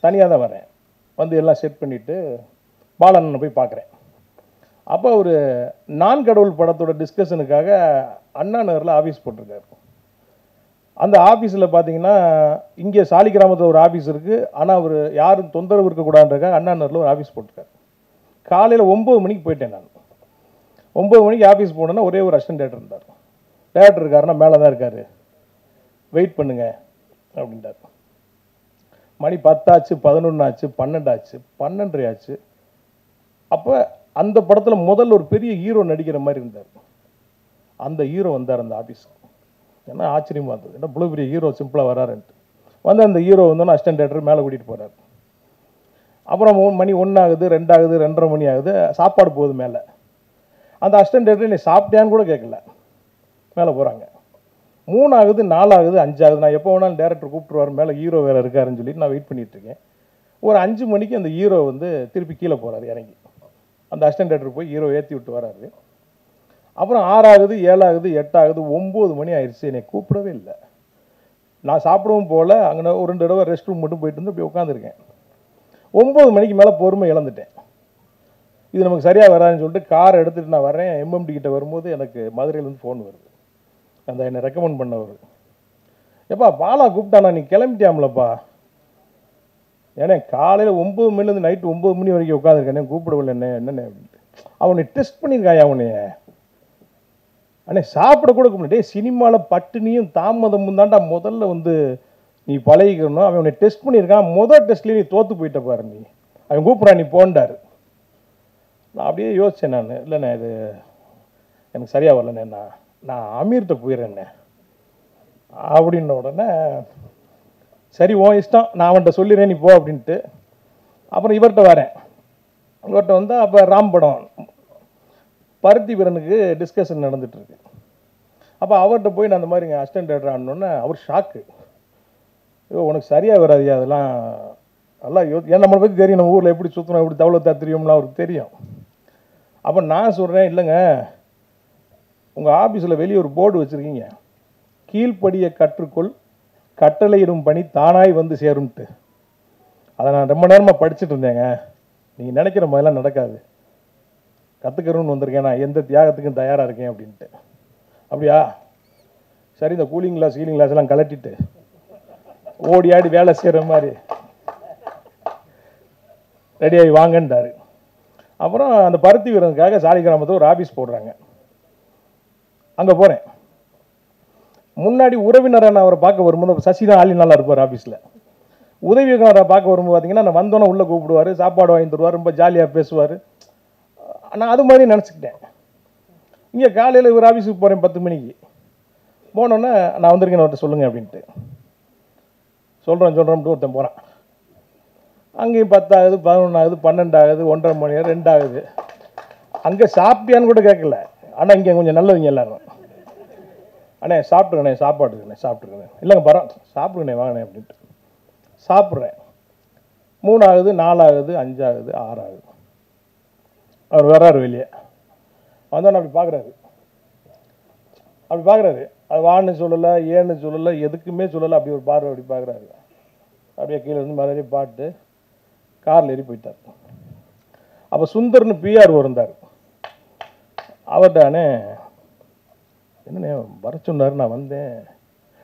தனியாக தான் வரேன். வந்து எல்லாம் செட் பண்ணிவிட்டு பாலண்ணனை போய் பார்க்குறேன். அப்போ ஒரு நான் கடவுள் படத்தோட டிஸ்கஷனுக்காக அண்ணா நகரில் ஆஃபீஸ் போட்டிருக்காரு. அந்த ஆஃபீஸில் பார்த்தீங்கன்னா, இங்கே சாலிகிராமத்தில் ஒரு ஆஃபீஸ் இருக்குது, ஆனால் அவர் யாரும் தொந்தரவு இருக்கக்கூடாதுன்றக்காக அண்ணா நகரில் ஒரு ஆஃபீஸ் போட்டிருக்காரு. காலையில் 9 மணிக்கு போயிட்டேன் நான். 9 மணிக்கு ஆஃபீஸ் போனோன்னா ஒரே ஒரு அசிஸ்டன்ட் டைரக்டர் இருந்தார். டைரக்டர் இருக்காருன்னா மேலே தான் இருக்கார், வெயிட் பண்ணுங்க அப்படின்ட்டார். மணி 10 ஆச்சு, 11 ஆச்சு, 12 ஆச்சு, 12:30 ஆச்சு. அப்போ அந்த படத்தில் முதல்ல ஒரு பெரிய ஹீரோ நடிக்கிற மாதிரி இருந்தார். அந்த ஹீரோ வந்தார் அந்த ஆஃபீஸுக்கு. ஏன்னா ஆச்சரியமாக இருந்தது, ஏன்னா இவ்வளோ பெரிய ஹீரோ சிம்பிளாக வராருன்ட்டு. வந்து அந்த ஹீரோ வந்தோன்னா அசிஸ்டன்ட் டைரக்டர் மேலே கூட்டிகிட்டு போகிறார். அப்புறம் மணி 1 ஆகுது, 2 ஆகுது, 2:30 மணி ஆகுது, சாப்பாடு போகுது மேலே. அந்த அசிஸ்டன்ட் டைரக்டர் நீ சாப்பிட்டியான்னு கூட கேட்கல, மேலே போகிறாங்க. 3 ஆகுது, 4 ஆகுது, 5 ஆகுது. நான் எப்போ வேணாலும் டேரக்டர் கூப்பிட்டுருவார், மேலே ஹீரோ வேறு இருக்காருன்னு சொல்லிட்டு நான் வெயிட் பண்ணிகிட்ருக்கேன். ஒரு 5 மணிக்கு அந்த ஹீரோ வந்து திருப்பி கீழே போகிறாரு இறங்கி. அந்த அசிஸ்டன்ட் டைரக்டர் போய் ஹீரோ ஏற்றி விட்டு வராரு. அப்புறம் 6 ஆகுது, 7 ஆகுது, 8 ஆகுது, 9 மணி ஆயிடுச்சு. என்னை கூப்பிடவே இல்லை. நான் சாப்பிடவும் போகல, அங்கே ஒரு 2 தடவை ரெஸ்ட் ரூம் மட்டும் போயிட்டு வந்து அப்படி உட்காந்துருக்கேன். 9 மணிக்கு மேலே பொறுமை இழந்துட்டேன். இது நமக்கு சரியாக வராதுன்னு சொல்லிட்டு காரை எடுத்துகிட்டு நான் வரேன். எம்எம்டி கிட்ட வரும்போது எனக்கு மதுரையிலேருந்து ஃபோன் வருது, அந்த என்னை ரெக்கமெண்ட் பண்ணவர். எப்பா பாலா கூப்பிட்டானா, நீ கிளம்பிட்டியாமலப்பா? ஏன்னா காலையில் 9 மணிலேருந்து நைட்டு 9 மணி வரைக்கும் உட்காந்துருக்கேன், கூப்பிடவில்லை என்னென்ன அப்படின்ட்டு. அவனை டெஸ்ட் பண்ணியிருக்காயா அவனைய? அண்ணே சாப்பிட கூட கூப்பிட்டு, சினிமாவில் பட்டினியும் தாமதமும் தாண்டா முதல்ல வந்து நீ பழகிக்கணும். அவனை டெஸ்ட் பண்ணியிருக்கான், முதல் டெஸ்ட்லேயே நீ தோற்று போயிட்ட பாரு, நீ அவன் கூப்பிட்றான், நீ போண்டார். நான் அப்படியே யோசித்தேன், நான் இல்லைண்ணே இது எனக்கு சரியாக வரலண்ணே, நான் அமீர்கிட்ட போயிடுறேண்ணே அப்படின்ன உடனே, சரி ஓ இஷ்டம், நான் அவன்கிட்ட சொல்லிடுறேன் நீ போ அப்படின்ட்டு. அப்புறம் இவர்கிட்ட வரேன். இவர்கிட்ட வந்தால் அப்போ ராம் படம் பருத்தி வீரனுக்கு டிஸ்கஷன் நடந்துகிட்ருக்கு. அப்போ அவர்கிட்ட போய் நான் அந்த மாதிரி அசிஸ்டன்ட் டேரக்டர் ஆனோன்னே அவர் ஷாக்கு. ஐயோ உனக்கு சரியாக வராது அதெல்லாம் நல்லா ஏன் நம்மளை பற்றி தெரியும், நம்ம ஊரில் எப்படி சுற்றணும் எப்படி தவளை தெரியும்லாம் அவருக்கு தெரியும். அப்போ நான் சொல்கிறேன், இல்லைங்க உங்கள் ஆஃபீஸில் வெளியே ஒரு போர்டு வச்சுருக்கீங்க, கீழ்ப்படியை கற்றுக்கொள் கட்டளையிடும் பணி தானாய் வந்து சேரும்ட்டு. அதை நான் ரொம்ப நேரமாக படிச்சுட்டு இருந்தேங்க. நீங்கள் நினைக்கிற மாதிரிலாம் நடக்காது, கற்றுக்கிறோன்னு வந்திருக்கேன், நான் எந்த தியாகத்துக்கும் தயாராக இருக்கேன் அப்படின்ட்டு. அப்படியா சரி, இந்த கூலிங் கிளாஸ் ஹீலிங் கிளாஸ் எல்லாம் கலட்டிட்டு ஓடி ஆடி வேலை செய்கிற மாதிரி ரெடியாகி வாங்கன்றாரு. அப்புறம் அந்த பருத்தி வீரனுக்காக சாலி கிராமத்தில் ஒரு ஆஃபீஸ் போடுறாங்க. அங்கே போகிறேன். முன்னாடி உறவினரை நான் அவரை பார்க்க வரும்போது சசி தான் ஆளி நல்லா இருப்பார் ஆஃபீஸில். உதவி இயக்குனரை பார்க்க வரும்போது பார்த்தீங்கன்னா நான் வந்தோன்னே உள்ளே கூப்பிடுவார், சாப்பாடு வாங்கி தருவார், ரொம்ப ஜாலியாக பேசுவார். நான் அது மாதிரி நினச்சிக்கிட்டேன். இங்கே காலையில் இவர் ஆஃபீஸுக்கு போகிறேன் 10 மணிக்கு. போனோன்னே நான் வந்திருக்கேன் அவர்கிட்ட சொல்லுங்கள் அப்படின்ட்டு சொல்கிறேன்ட்டு ஒருத்தன் போகிறான். அங்கேயும் 10 ஆகுது, 11 ஆகுது, 12 ஆகுது, 1:30 மணி 2 ஆகுது. அங்கே சாப்பிட்டியான்னு கூட கேட்கல. ஆனால் இங்கே கொஞ்சம் நல்லவங்க எல்லாரும், அண்ணே சாப்பிட்டுருங்கண்ணே, சாப்பிட்டுருக்கண்ணே இல்லைங்க பரவாயில்ல சாப்பிடுங்கண்ணே வாங்கண்ணே அப்படின்ட்டு சாப்பிட்றேன். 3 ஆகுது, 4 ஆகுது, 5 ஆகுது, 6 ஆகுது. அவர் வர்றாரு வெளியே. வந்தோன்னு அப்படி பார்க்குறாரு. அது வான்னு சொல்லலை, ஏன்னு சொல்லலை, எதுக்குமே சொல்லலை. அப்படி ஒரு பார்வை அப்படி பார்க்குறாரு. அப்படியே கீழே இருந்து மறுபடியும் பாட்டு காரில் ஏறி போயிட்டார். அப்போ சுந்தர்னு பிஆர் இருந்தார். அவர்தானே என்னண்ணே வர சொன்னார், நான் வந்தேன்.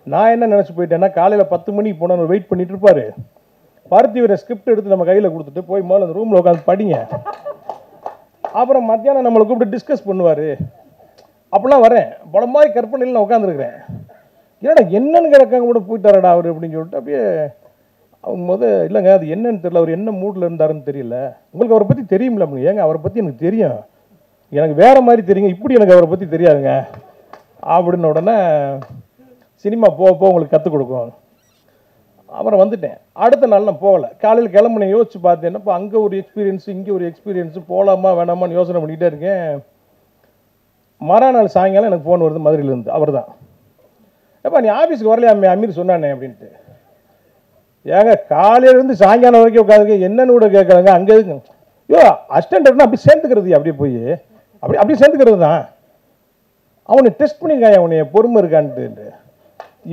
நான் என்ன நினச்சி போயிட்டேன்னா காலையில் 10 மணிக்கு போனால் வெயிட் பண்ணிட்டு இருப்பார். பருத்தி வீர ஸ்கிரிப்ட் எடுத்து நம்ம கையில் கொடுத்துட்டு போய் முதல்ல அந்த ரூமில் உட்காந்து படிங்க, அப்புறம் மத்தியானம் நம்மளை கூப்பிட்டு டிஸ்கஸ் பண்ணுவார். அப்படிலாம் வரேன். படம் மாதிரி கற்பனையில் நான் உட்காந்துருக்கிறேன். ஏன்னா என்னன்னு கிடக்காங்க கூட போயிட்டாரடா அவர் அப்படின்னு சொல்லிட்டு அப்படியே அவங்க இல்லைங்க அது என்னன்னு தெரியல, அவர் என்ன மூடில் இருந்தாருன்னு தெரியல. உங்களுக்கு அவரை பற்றி தெரியுமில்ல? ஏங்க அவரை பற்றி எனக்கு தெரியும், எனக்கு வேறு மாதிரி தெரியுங்க, இப்படி எனக்கு அவரை பற்றி தெரியாதுங்க அப்படின்னு உடனே சினிமா போக உங்களுக்கு கற்றுக் கொடுக்கும். அப்புறம் வந்துட்டேன். அடுத்த நாள் நான் போகலை. காலையில் கிளம்புனேன். யோசிச்சு பார்த்தேன்னா இப்போ அங்கே ஒரு எக்ஸ்பீரியன்ஸு, இங்கே ஒரு எக்ஸ்பீரியன்ஸு, போகலாமா வேணாமான்னு யோசனை பண்ணிக்கிட்டே இருக்கேன். மறுநாள் சாயங்காலம் எனக்கு ஃபோன் வருது மதுரையிலேருந்து. அவர் தான், எப்போ நீ ஆஃபீஸுக்கு வரலையா அமீர் சொன்னானே அப்படின்ட்டு. ஏங்க காலையிலேருந்து சாயங்காலம் வரைக்கும் உட்காந்துருக்கேன், என்னன்னு கூட கேட்குறாங்க. அங்கே இருக்கு ஐயோ அசிஸ்டன்ட்னா அப்படி சேர்ந்துக்கிறது, அப்படியே போய் அப்படி சேர்ந்துக்கிறது தான். அவனை டெஸ்ட் பண்ணியிருக்காங்க, அவனை பொறுமை இருக்கான்ட்டு.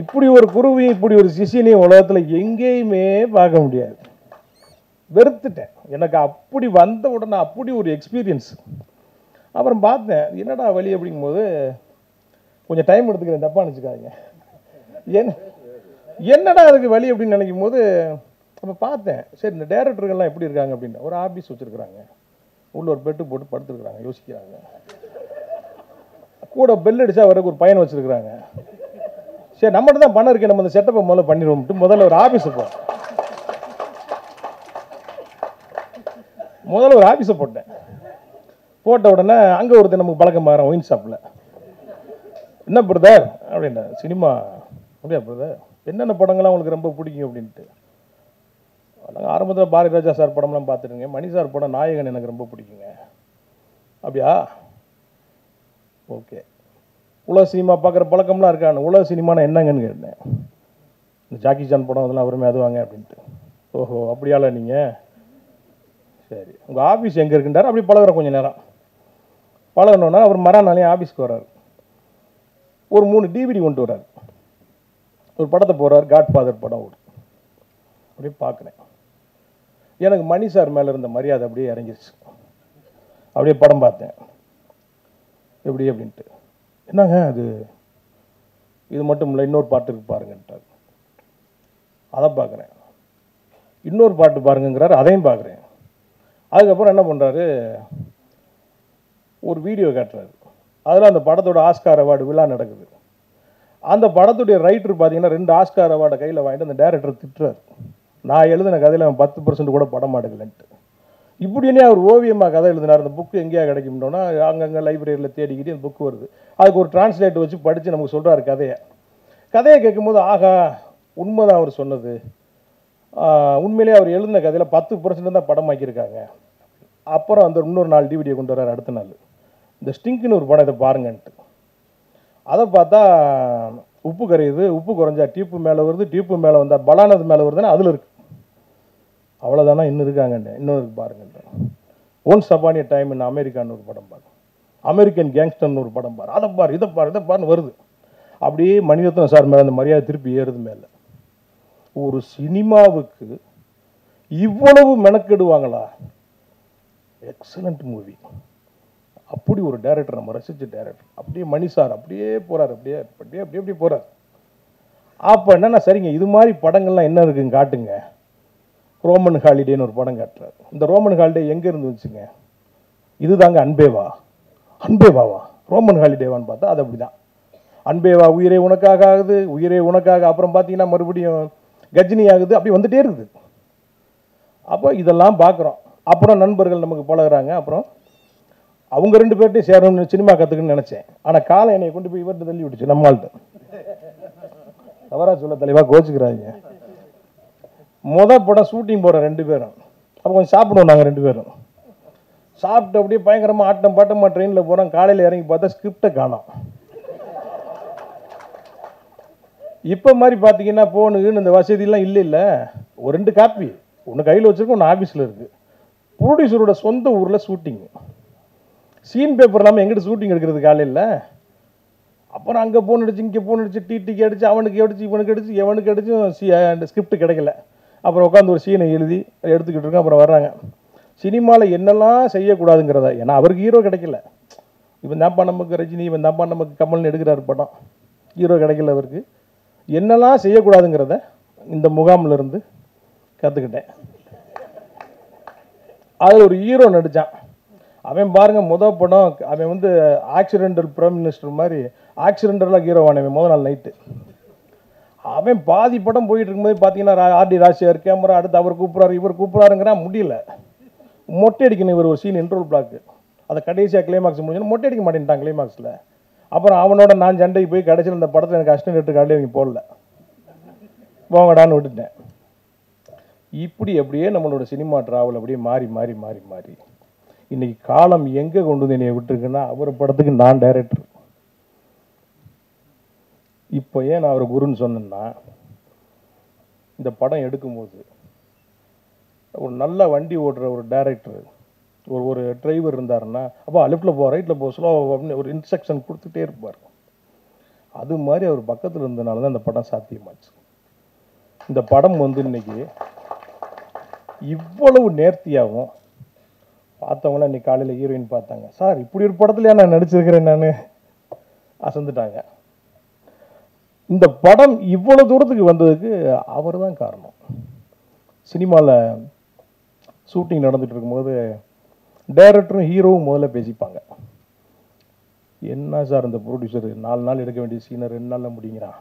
இப்படி ஒரு குருவையும் இப்படி ஒரு சிஷியனையும் உலகத்தில் எங்கேயுமே பார்க்க முடியாது. வெறுத்துட்டேன். எனக்கு அப்படி வந்த உடனே அப்படி ஒரு எக்ஸ்பீரியன்ஸ். அப்புறம் பார்த்தேன் என்னடா வழி அப்படிங்கும்போது கொஞ்சம் டைம் எடுத்துக்கிறேன், தப்பாக நினச்சிக்காதீங்க. என்னடா அதுக்கு வழி அப்படின்னு நினைக்கும் போது அப்போ பார்த்தேன், சரி இந்த டேரக்டர்கள்லாம் எப்படி இருக்காங்க அப்படின்னு. ஒரு ஆஃபீஸ் வச்சுருக்குறாங்க, உள்ள ஒரு பெட்டு போட்டு படுத்துருக்குறாங்க, யோசிக்கிறாங்க. கூட பெல் அடித்தா வரக்கு ஒரு பையனை வச்சுருக்குறாங்க. சரி நம்மகிட்ட தான் பணம் இருக்கு, நம்ம இந்த செட்டப்பை முதல்ல பண்ணிடுவோம்ட்டு முதல்ல ஒரு ஆஃபீஸை போட்டேன். போட்ட உடனே அங்கே ஒருத்தர் நமக்கு பழக்கம் மாறேன் ஒயின் ஷாப்பில். என்ன பிரதர் அப்படின்னா, சினிமா அப்படியா பிரதர், என்னென்ன படங்கள்லாம் உங்களுக்கு ரொம்ப பிடிக்கும் அப்படின்ட்டு. நாங்கள் ஆரம்பத்தில் பாரதி ராஜா சார் படம்லாம் பார்த்துருங்க, மணி சார் படம் நாயகன் எனக்கு ரொம்ப பிடிக்குங்க. அப்படியா ஓகே. உலக சினிமா பார்க்குற பழக்கம்லாம் இருக்கான்னு. உலக சினிமானா என்னங்கன்னு கேட்டேன். இந்த ஜாக்கி சான் படம் அதெல்லாம் வருமே அது வாங்க அப்படின்ட்டு. ஓஹோ அப்படியால நீங்கள், சரி உங்கள் ஆஃபீஸ் எங்கே இருக்குன்றார். அப்படி பழகிற கொஞ்சம் நேரம் பழகணுன்னா அவர் மறுநாளே ஆஃபீஸ்க்கு வர்றார். ஒரு 3 டிவிடி கொண்டு வர்றார். ஒரு படத்தை போடுறார், காட்ஃபாதர் படம் ஒரு. அப்படியே பார்க்குறேன். எனக்கு மணி சார் மேலே இருந்த மரியாதை அப்படியே இறங்கிருச்சு. அப்படியே படம் பார்த்தேன் எப்படி அப்படின்ட்டு. என்னங்க அது இது மட்டும் இல்லை, இன்னொரு பாட்டு இருக்கு பாருங்கன்ட்டார். அதை பார்க்குறேன். இன்னொரு பாட்டு பாருங்கிறார், அதையும் பார்க்குறேன். அதுக்கப்புறம் என்ன பண்ணுறாரு, ஒரு வீடியோ காட்டுறாரு. அதில் அந்த படத்தோட ஆஸ்கார் அவார்டு விழா நடக்குது. அந்த படத்துடைய ரைட்டர் பார்த்தீங்கன்னா 2 ஆஸ்கார் அவார்டை கையில் வாங்கிட்டு அந்த டேரக்டர் திட்டுறாரு, நான் எழுதின கதையில் அவன் 10% கூட படம் எடுக்கலன்ட்டு. இப்படின்னே அவர் ஓவியமாக கதை எழுதினார். அந்த புக்கு எங்கேயா கிடைக்கும்னோன்னா அங்கங்கே லைப்ரரியில் தேடிக்கிட்டு அந்த புக்கு வருது. அதுக்கு ஒரு டிரான்ஸ்லேட்டர் வச்சு படித்து நமக்கு சொல்கிறாரு கதையை கேட்கும்போது ஆகா உண்மைதான் அவர் சொன்னது, உண்மையிலேயே அவர் எழுதின கதையில் 10% தான் படமாக்கியிருக்காங்க. அப்புறம் அந்த இன்னொரு 4 டிவிடியை கொண்டு வர்றாரு அடுத்த நாள். இந்த ஸ்டிங்க்னு ஒரு படம் இதை பாருங்கன்ட்டு. அதை பார்த்தா உப்பு கரையுது, உப்பு குறைஞ்சா டியூப்பு மேலே வருது, டியூப்பு மேலே வந்தால் பலானது மேலே வருதுன்னா அதில் இருக்குது. அவ்வளோதானா இன்னும் இருக்காங்கன்னு இன்னும் இருக்கு பாருங்க. Once upon a time in அமெரிக்கான்னு ஒரு படம் பாரு, அமெரிக்கன் கேங்ஸ்டர்னு ஒரு படம் பாரு, அதை பாரு இதை பாரு இதை பாருன்னு வருது. அப்படியே மணிரத்னம் சார் மேலே அந்த மரியாதை திருப்பி ஏறுது மேலே. ஒரு சினிமாவுக்கு இவ்வளவு மெனக்கெடுவாங்களா? Excellent movie. அப்படி ஒரு டைரக்டர், நம்ம ரசிச்ச டைரக்டர். அப்படியே மணி சார் அப்படியே போகிறார், அப்படியே அப்படியே அப்படியே அப்படியே போகிறார். அப்போ என்னன்னா சரிங்க, இது மாதிரி படங்கள்லாம் என்ன இருக்குன்னு காட்டுங்க. ரோமன் ஹாலிடேன்னு ஒரு படம் காட்டுறாரு. இந்த ரோமன் ஹாலிடே எங்கே இருந்து வச்சுங்க? இதுதாங்க அன்பேவா. அன்பேவாவா ரோமன் ஹாலிடேவான்னு பார்த்தா அது அப்படி தான். அன்பேவா உயிரே உனக்காக ஆகுது, உயிரே உனக்காக. அப்புறம் பார்த்தீங்கன்னா மறுபடியும் கஜினி ஆகுது, அப்படி வந்துட்டே இருக்குது. அப்போ இதெல்லாம் பார்க்குறோம். அப்புறம் நண்பர்கள் நமக்கு பழகுறாங்க. அப்புறம் அவங்க 2 பேர்ட்டையும் சேரணும்னு சினிமா கற்றுக்குன்னு நினச்சேன். ஆனால் காலம் என்னை கொண்டு போய் இவர்கிட்ட தள்ளி விட்டுச்சு. நம்மள்கிட்ட தவறா சொல்ல தலைவா கோச்சுக்கிறாங்க. படம் ஷூட்டிங் போகிற 2 பேரும் அப்போ கொஞ்சம் சாப்பிடுவோம். நாங்கள் 2 பேரும் சாப்பிட்டு அப்படியே பயங்கரமாக ஆட்டம் பாட்டமாக ட்ரெயினில் போகிறோம். காலையில் இறங்கி பார்த்தா ஸ்கிரிப்டை காணோம். இப்போ மாதிரி பார்த்தீங்கன்னா ஃபோனுக்குன்னு இந்த வசதியெல்லாம் இல்லை. ஒரு 2 காப்பி ஒன்று கையில் வச்சுருக்கோம், ஒன்று ஆஃபீஸில் இருக்குது. ப்ரொடியூசரோட சொந்த ஊரில் ஷூட்டிங். சீன் பேப்பர் இல்லாமல் எங்கிட்ட ஷூட்டிங் எடுக்கிறது காலையில். அப்புறம் அங்கே ஃபோன் அடிச்சு, இங்கே ஃபோன் அடிச்சு, டிடிக்கு அடிச்சு, அவனுக்கு அடிச்சு, இவனுக்கு அடிச்சு, எவனுக்கு அடிச்சும் ஸ்கிரிப்ட் கிடைக்கல. அப்புறம் உட்காந்து ஒரு சீனை எழுதி எடுத்துக்கிட்டு இருக்கோம். அப்புறம் வர்றாங்க. சினிமாவில் என்னெல்லாம் செய்யக்கூடாதுங்கிறத, ஏன்னா அவருக்கு ஹீரோ கிடைக்கல. இவன் தான்ப்பா நமக்கு ரஜினி, இவன் தான்ப்பா நமக்கு கமல்னு எடுக்கிறாரு படம். ஹீரோ கிடைக்கல அவருக்கு. என்னெல்லாம் செய்யக்கூடாதுங்கிறத இந்த முகாமில் இருந்து கற்றுக்கிட்டேன். அதில் ஒரு ஹீரோ நடித்தான். அவன் பாருங்க படம் அவன் ஆக்சிடென்டல் பிரைம் மினிஸ்டர் மாதிரி ஆக்சிடென்டலாக ஹீரோவான அவன் நாள் நைட்டு. அவன் பாதி படம் போயிட்டு இருக்கும்போது பார்த்தீங்கன்னா ஆர்டி ராஜ்யார் கேமரா அடுத்து அவர் கூப்பிட்றாரு, இவர் கூப்பிட்றாருங்கிறா முடியல. மொட்டை அடிக்கணும் இவர் ஒரு சீன் இன்ட்ரோல் பிளாக்கு. அதை கடைசியாக கிளைமாக்ஸ் முடிஞ்சு மொட்டை அடிக்க மாட்டேன்ட்டான் கிளைமாக்ஸில். அப்புறம் அவனோட நான் சண்டைக்கு போய் கடைசியில் இந்த படத்தில் எனக்கு அசிஸ்டன்ட் எடுத்து காட்டி அவங்க போடல, போங்கடான்னு விட்டுட்டேன். இப்படி அப்படியே நம்மளோட சினிமா ட்ராவல் அப்படியே மாறி மாறி மாறி மாறி இன்னைக்கு காலம் எங்கே கொண்டு வந்து என்னை விட்டுருக்குன்னா, அவர் படத்துக்கு நான் டைரக்டர். இப்போ ஏன் நான் அவர் குருன்னு சொன்னேன்னா, இந்த படம் எடுக்கும்போது ஒரு நல்ல வண்டி ஓட்டுற ஒரு டைரக்டர் ஒரு டிரைவர் இருந்தாருன்னா, அப்போ லெஃப்டில் போ ரைட்டில் போ ஸ்லோ அப்படின்னு ஒரு இன்ஸ்ட்ரக்ஷன் கொடுத்துட்டே இருப்பார். அது மாதிரி அவர் பக்கத்தில் இருந்தனால தான் இந்த படம் சாத்தியமாச்சு. இந்த படம் இன்னைக்கு இவ்வளவு நேர்த்தியாகவும் பார்த்தவங்களாம் இன்னைக்கு காலையில் ஹீரோயின் பார்த்தாங்க. சார் இப்படி ஒரு படத்துலையா நான் நடிச்சிருக்கிறேன் நான் அசந்துட்டாங்க. இந்த படம் இவ்வளோ தூரத்துக்கு வந்ததுக்கு அவர் தான் காரணம். சினிமாவில் ஷூட்டிங் நடந்துட்டு இருக்கும்போது டைரக்டரும் ஹீரோவும் முதல்ல பேசிப்பாங்க. என்ன சார் இந்த ப்ரொடியூசர் 4 நாள் எடுக்க வேண்டிய சீனை 2 நாளில் முடிங்கிறான்,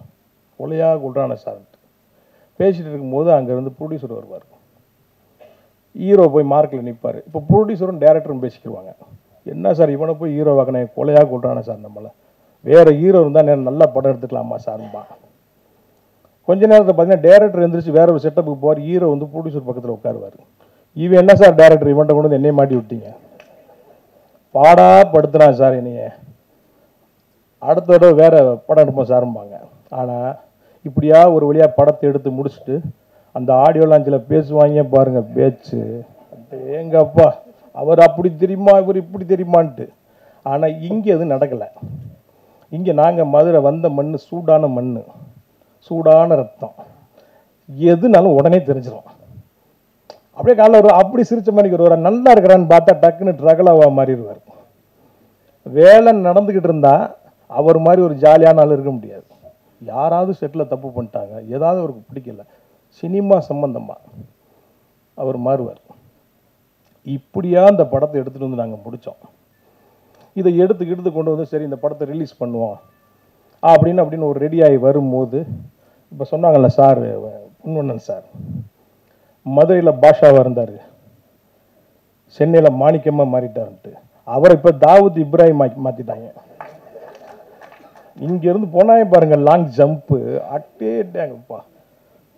கொலையாக கொள்றான சார்ன்ட்டு பேசிகிட்டு இருக்கும்போது அங்கேருந்து ப்ரொடியூசர் வருவார். ஹீரோ போய் மார்க்கில் நிற்பார். இப்போ ப்ரொடியூசரும் டைரக்டரும் பேசிக்கிடுவாங்க. என்ன சார் இவனை போய் ஹீரோ வாக்கினே கொலையாக கொள்றான சார், நம்மளை வேறு ஹீரோ இருந்தால் நல்லா படம் எடுத்துக்கலாமா சார்பா. கொஞ்ச நேரத்தை பார்த்தீங்கன்னா டைரக்டர் எழுந்திரிச்சு வேற ஒரு செட்டப்புக்கு போவார். ஹீரோ ப்ரொடியூசர் பக்கத்தில் உட்காருவார். இவன் என்ன சார் டைரக்டர் இவன்ட்ட கொண்டு வந்து என்னையே மாட்டி விட்டீங்க, பாடா படுத்துறான் சார் என்னைய, அடுத்த தடவை வேற படம் எடுப்போம் சார்பாங்க. ஆனால் இப்படியா ஒரு வழியாக படத்தை எடுத்து முடிச்சுட்டு அந்த ஆடியோ லாஞ்சில் பேசுவாங்க பாருங்க பேச்சு, எங்கப்பா அவர் அப்படி தெரியுமா இவர் இப்படி தெரியுமான்ட்டு. ஆனால் இங்கே அது நடக்கலை. இங்கே நாங்கள் மதுரை வந்த மண் சூடான மண், சூடான ரத்தம், எதுனாலும் உடனே தெரிஞ்சிடும். அப்படியே காலைல ஒரு அப்படி சிரிச்ச மாதிரி ஒரு நல்லா இருக்கிறான்னு பார்த்தா டக்குன்னு ட்ரகலாவா மாறிடுவார். வேலை நடந்துக்கிட்டு இருந்தால் அவர் மாதிரி ஒரு ஜாலியான ஆள் இருக்க முடியாது. யாராவது செட்டில் தப்பு பண்ணிட்டாங்க, ஏதாவது அவருக்கு பிடிக்கல, சினிமா சம்பந்தமாக அவர் மாறுவார். இப்படியா இந்த படத்தை எடுத்துகிட்டு வந்து நாங்கள் முடித்தோம். இதை எடுத்து கொண்டு வந்து சரி இந்த படத்தை ரிலீஸ் பண்ணுவோம் அப்படின்னு ஒரு ரெடியாகி வரும்போது, இப்போ சொன்னாங்கல்ல சார் பொன்வண்ணன் சார் மதுரையில் பாஷாவாக இருந்தார், சென்னையில் மாணிக்கமாக மாறிட்டாருன்ட்டு அவரை இப்போ தாவூத் இப்ராஹிம் மாற்றிட்டாங்க. இங்கேருந்து போனாயே பாருங்கள் லாங் ஜம்ப்பு அட்டேட்டாங்கப்பா.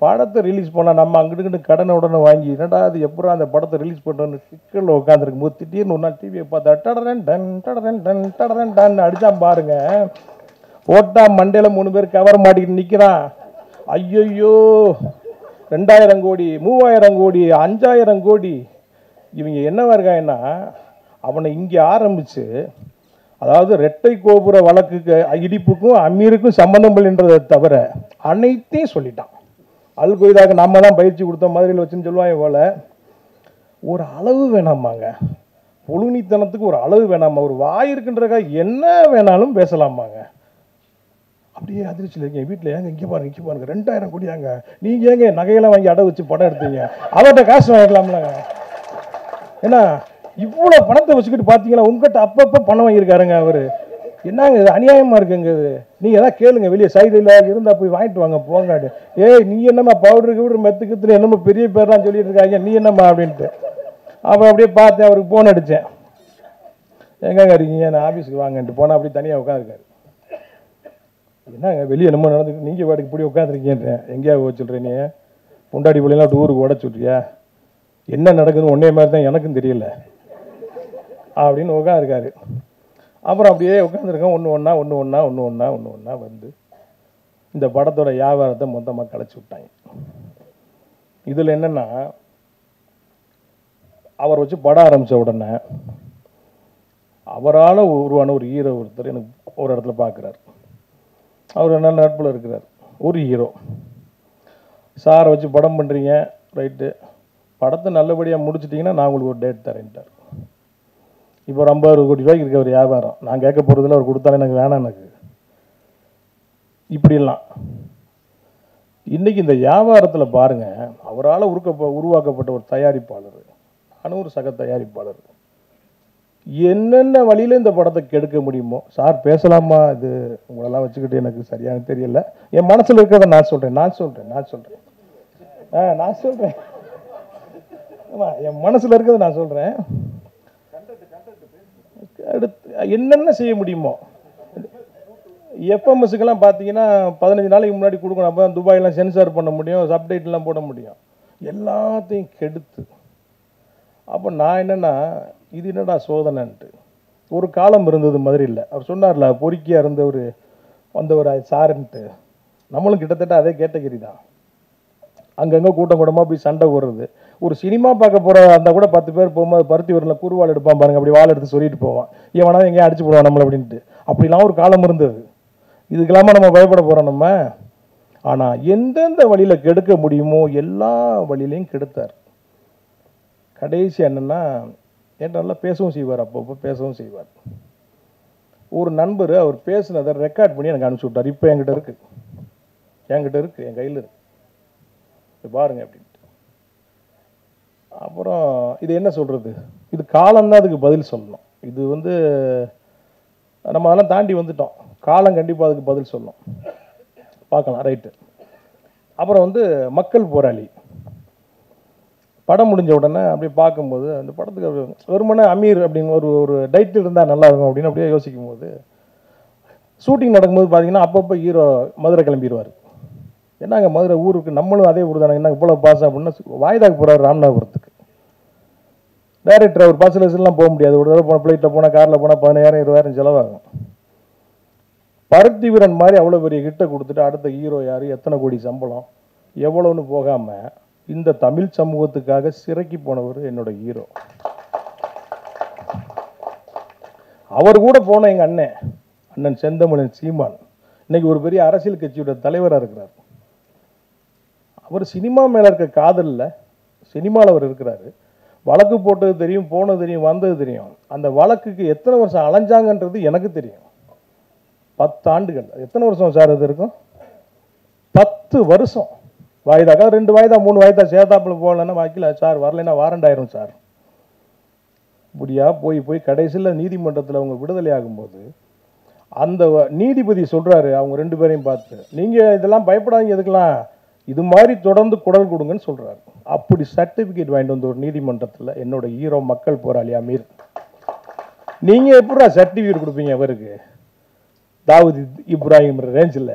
படத்தை ரிலீஸ் பண்ணால் நம்ம அங்கிட்டு கடனை உடனே வாங்கி என்னடா அது எப்பறம் அந்த படத்தை ரிலீஸ் பண்ணுறோன்னு சிக்கலில் உட்காந்துருக்கும் போது திடீர்னு ஒரு நாள் டிவியை பார்த்தா டடரன் டன் டடரன் டன் டடரன் டன் அடித்தான் பாருங்க. ஓட்டா மண்டையில் 3 பேர் கவர் மாட்டிக்கிட்டு நிற்கிறான். ஐயோ 2000 கோடி 3000 கோடி 5000 கோடி. இவங்க என்னவா இருக்காங்கன்னா அவனை இங்கே ஆரம்பித்து, அதாவது இரட்டை கோபுர வழக்குக்கு இடிப்புக்கும் அமீருக்கும் சம்பந்தம் இல்லைன்றதை தவிர அனைத்தையும் சொல்லிட்டான். அல் கொய்தாக்கு நம்ம தான் பயிற்சி கொடுத்த மாதிரியில் வச்சுன்னு சொல்லுவாங்க போல. ஒரு அளவு வேணாமாங்க, புழுனித்தனத்துக்கு ஒரு அளவு வேணாமா? ஒரு வாய் இருக்குன்றக்கா என்ன வேணாலும் பேசலாமாங்க? அப்படியே அதிர்ச்சியில் இருக்கீங்க. வீட்டில் ஏங்க இங்கே பாருங்க 2000 கோடியாங்க, நீங்கள் ஏங்க நகையெல்லாம் வாங்கி அடை வச்சு படம் எடுத்தீங்க? அவர்கிட்ட காசு வாங்கிக்கலாம்லங்க. ஏன்னா இவ்வளோ பணத்தை வச்சுக்கிட்டு பார்த்தீங்களா, உங்ககிட்ட அப்பப்போ பணம் வாங்கியிருக்காருங்க அவர். என்னங்க இது அநியாயமாக இருக்குங்க இது. நீங்கள் எதாவது கேளுங்க, வெளியே சைடில் இருந்தால் போய் வாங்கிட்டு வாங்க போங்காடு. ஏய் நீ என்னம்மா பவுடருக்கு மெத்துக்குத்துல என்னமோ பெரிய பேர்லாம் சொல்லிட்டு இருக்காங்க, நீ என்னம்மா அப்படின்ட்டு. அப்புறம் அப்படியே பார்த்தேன், அவருக்கு ஃபோன் அடித்தேன். எங்கங்க இருக்கீங்க? நான் ஆஃபீஸுக்கு வாங்கன்ட்டு போனால் அப்படி தனியாக உட்காந்துருக்காரு. என்னங்க வெளியே என்னமோ நடந்துட்டு நீங்கள் வாடகைக்கு இப்படி உட்காந்துருக்கீன்றேன். எங்கேயா போக சொல்கிறேன், நீ பொண்டாடி பிள்ளைலாம் டூருக்கு ஓட சொல்றியா? என்ன நடக்குதுன்னு ஒன்றே மாதிரி தான் எனக்கும் தெரியல அப்படின்னு உட்காந்துருக்காரு. அப்புறம் அப்படியே உட்காந்துருக்கோம். ஒன்று ஒன்றா வந்து இந்த படத்தோட வியாபாரத்தை மொத்தமாக கலைச்சி விட்டாங்க. இதில் என்னென்னா, அவர் வச்சு படம் ஆரம்பித்த உடனே அவரால் உருவான ஒரு ஹீரோ ஒருத்தர் எனக்கு ஒரு இடத்துல பார்க்குறாரு. அவர் என்ன நட்பில் இருக்கிறார். ஒரு ஹீரோ சாரை வச்சு படம் பண்ணுறீங்க, ரைட்டு, படத்தை நல்லபடியாக முடிச்சிட்டிங்கன்னா நான் உங்களுக்கு ஒரு டேட் தரேன்ட்டார். இப்போ ஒரு 50 கோடி ரூபாய்க்கு இருக்க ஒரு வியாபாரம். நான் கேட்க போகிறதில்ல, அவர் கொடுத்தாலும் எனக்கு வேணாம். எனக்கு இப்படிலாம் இன்றைக்கி இந்த வியாபாரத்தில் பாருங்கள், அவரால் உருவாக்கப்பட்ட ஒரு தயாரிப்பாளர், நானும் ஒரு சக தயாரிப்பாளர், என்னென்ன வழியில் இந்த படத்தை கெடுக்க முடியுமோ. சார் பேசலாமா? இது உங்களெல்லாம் வச்சுக்கிட்டு எனக்கு சரியான தெரியல. என் மனசில் இருக்கிறத நான் சொல்கிறேன். ஆமாம், என் மனசில் இருக்கிறத நான் சொல்கிறேன். அடுத்து என்னென்ன செய்ய முடியுமோ. எஃப்எம்எஸ்க்கெல்லாம் பார்த்தீங்கன்னா 15 நாளைக்கு முன்னாடி கொடுக்கணும். அப்போ துபாயெல்லாம் சென்சார் பண்ண முடியும், சப்டைட்லாம் போட முடியும். எல்லாத்தையும் கெடுத்து அப்போ நான் என்னென்னா, இது என்னடா சோதனைன்ட்டு. ஒரு காலம் இருந்தது மாதிரி இல்லை. அவர் சொன்னார்ல, பொறுக்கியாக இருந்தவர் வந்தவர் சாருன்ட்டு. நம்மளும் கிட்டத்தட்ட அதே கேட்டகரி தான். அங்கங்கே கூட்டமாக போய் சண்டை போடுறது. ஒரு சினிமா பார்க்க போகிற அந்த கூட 10 பேர் போகும்போது பருத்தி வரல குறுவாள் எடுப்பான் பாருங்க, அப்படி வாள் எடுத்து சொல்லிட்டு போவான், ஏவனா எங்கேயும் அடிச்சு போடுவான் நம்மளை அப்படின்ட்டு. அப்படிலாம் ஒரு காலம் இருந்தது. இதுக்கெல்லாமா நம்ம பயப்பட போகிறோம் நம்ம? ஆனால் எந்தெந்த வழியில் கெடுக்க முடியுமோ எல்லா வழியிலையும் கெடுத்தார். கடைசி என்னென்னா, என்கிட்ட நல்லா பேசவும் செய்வார், அப்பப்போ பேசவும் செய்வார். ஒரு நண்பர் அவர் பேசுனதை ரெக்கார்ட் பண்ணி எனக்கு அனுப்பிச்சி விட்டார். இப்போ என்கிட்ட இருக்குது, என் கையில் இருக்குது, பாருங்க அப்படின்ட்டு. அப்புறம் இது என்ன சொல்கிறது, இது காலம்தான் அதுக்கு பதில் சொல்லணும். இது நம்ம அதெல்லாம் தாண்டி வந்துட்டோம். காலம் கண்டிப்பாக அதுக்கு பதில் சொல்லணும். பார்க்கலாம், ரைட்டு. அப்புறம் மக்கள் போராளி படம் முடிஞ்ச உடனே அப்படியே பார்க்கும்போது அந்த படத்துக்கு வெறுமனே அமீர் அப்படின்னு ஒரு டைட்டில் இருந்தால் நல்லா இருக்கும் அப்படின்னு அப்படியே யோசிக்கும் போது, ஷூட்டிங் நடக்கும்போது பார்த்தீங்கன்னா அப்பப்போ ஹீரோ மதுரை கிளம்பிடுவார். என்னங்க மதுரை ஊருக்கு, நம்மளும் அதே ஊர் தானே, என்ன இவ்வளோ பாஸ் அப்படின்னா வாய்தாக்கு போகிறார் ராமநாதபுரத்துக்கு. டைரக்டர் அவர் பஸ் லெஸ்லாம் போக முடியாது. ஒரு தடவை போன ஃப்ளைட்டில் போனால், காரில் போனால் 10,000 20,000 செலவாகும். பருத்தி வீரன் மாதிரி அவ்வளோ பெரிய கிட்ட கொடுத்துட்டு அடுத்த ஹீரோ யார், எத்தனை கோடி சம்பளம், எவ்வளோன்னு போகாமல் இந்த தமிழ் சமூகத்துக்காக சிறைக்கு போனவர் என்னோட ஹீரோ. அவர் கூட போன எங்கள் அண்ணன் செந்தமிழன் சீமான் இன்னைக்கு ஒரு பெரிய அரசியல் கட்சியோட தலைவராக இருக்கிறார். அவர் சினிமா மேலே இருக்க காதலில் சினிமாவில் அவர் இருக்கிறாரு. வழக்கு போட்டது தெரியும், போனது தெரியும், வந்தது தெரியும். அந்த வழக்குக்கு எத்தனை வருஷம் அலைஞ்சாங்கன்றது எனக்கு தெரியும். 10 ஆண்டுகள். எத்தனை வருஷம் சார் இது இருக்கும்? 10 வருஷம். வாய்தாக்கா 2 வாய்தா 3 வாய்தா சேதாப்பில் போகலன்னா வாக்கில் சார் வரலைன்னா வாரண்ட் ஆயிரும் சார். இப்படியா போய் கடைசியில் நீதிமன்றத்தில் அவங்க விடுதலை ஆகும்போது அந்த நீதிபதி சொல்கிறாரு அவங்க 2 பேரையும் பார்த்து, நீங்கள் இதெல்லாம் பயப்படாதீங்க, எதுக்கெல்லாம் இது மாதிரி தொடர்ந்து குரல் கொடுங்கன்னு சொல்கிறாரு. அப்படி சர்டிஃபிகேட் வாங்கிட்டு வந்து ஒரு நீதிமன்றத்தில் என்னோட ஹீரோ மக்கள் போராளி அமீர். நீங்கள் எப்படா சர்டிஃபிகேட் கொடுப்பீங்க அவருக்கு? தாவூத் இப்ராஹிம் ரேஞ்சில்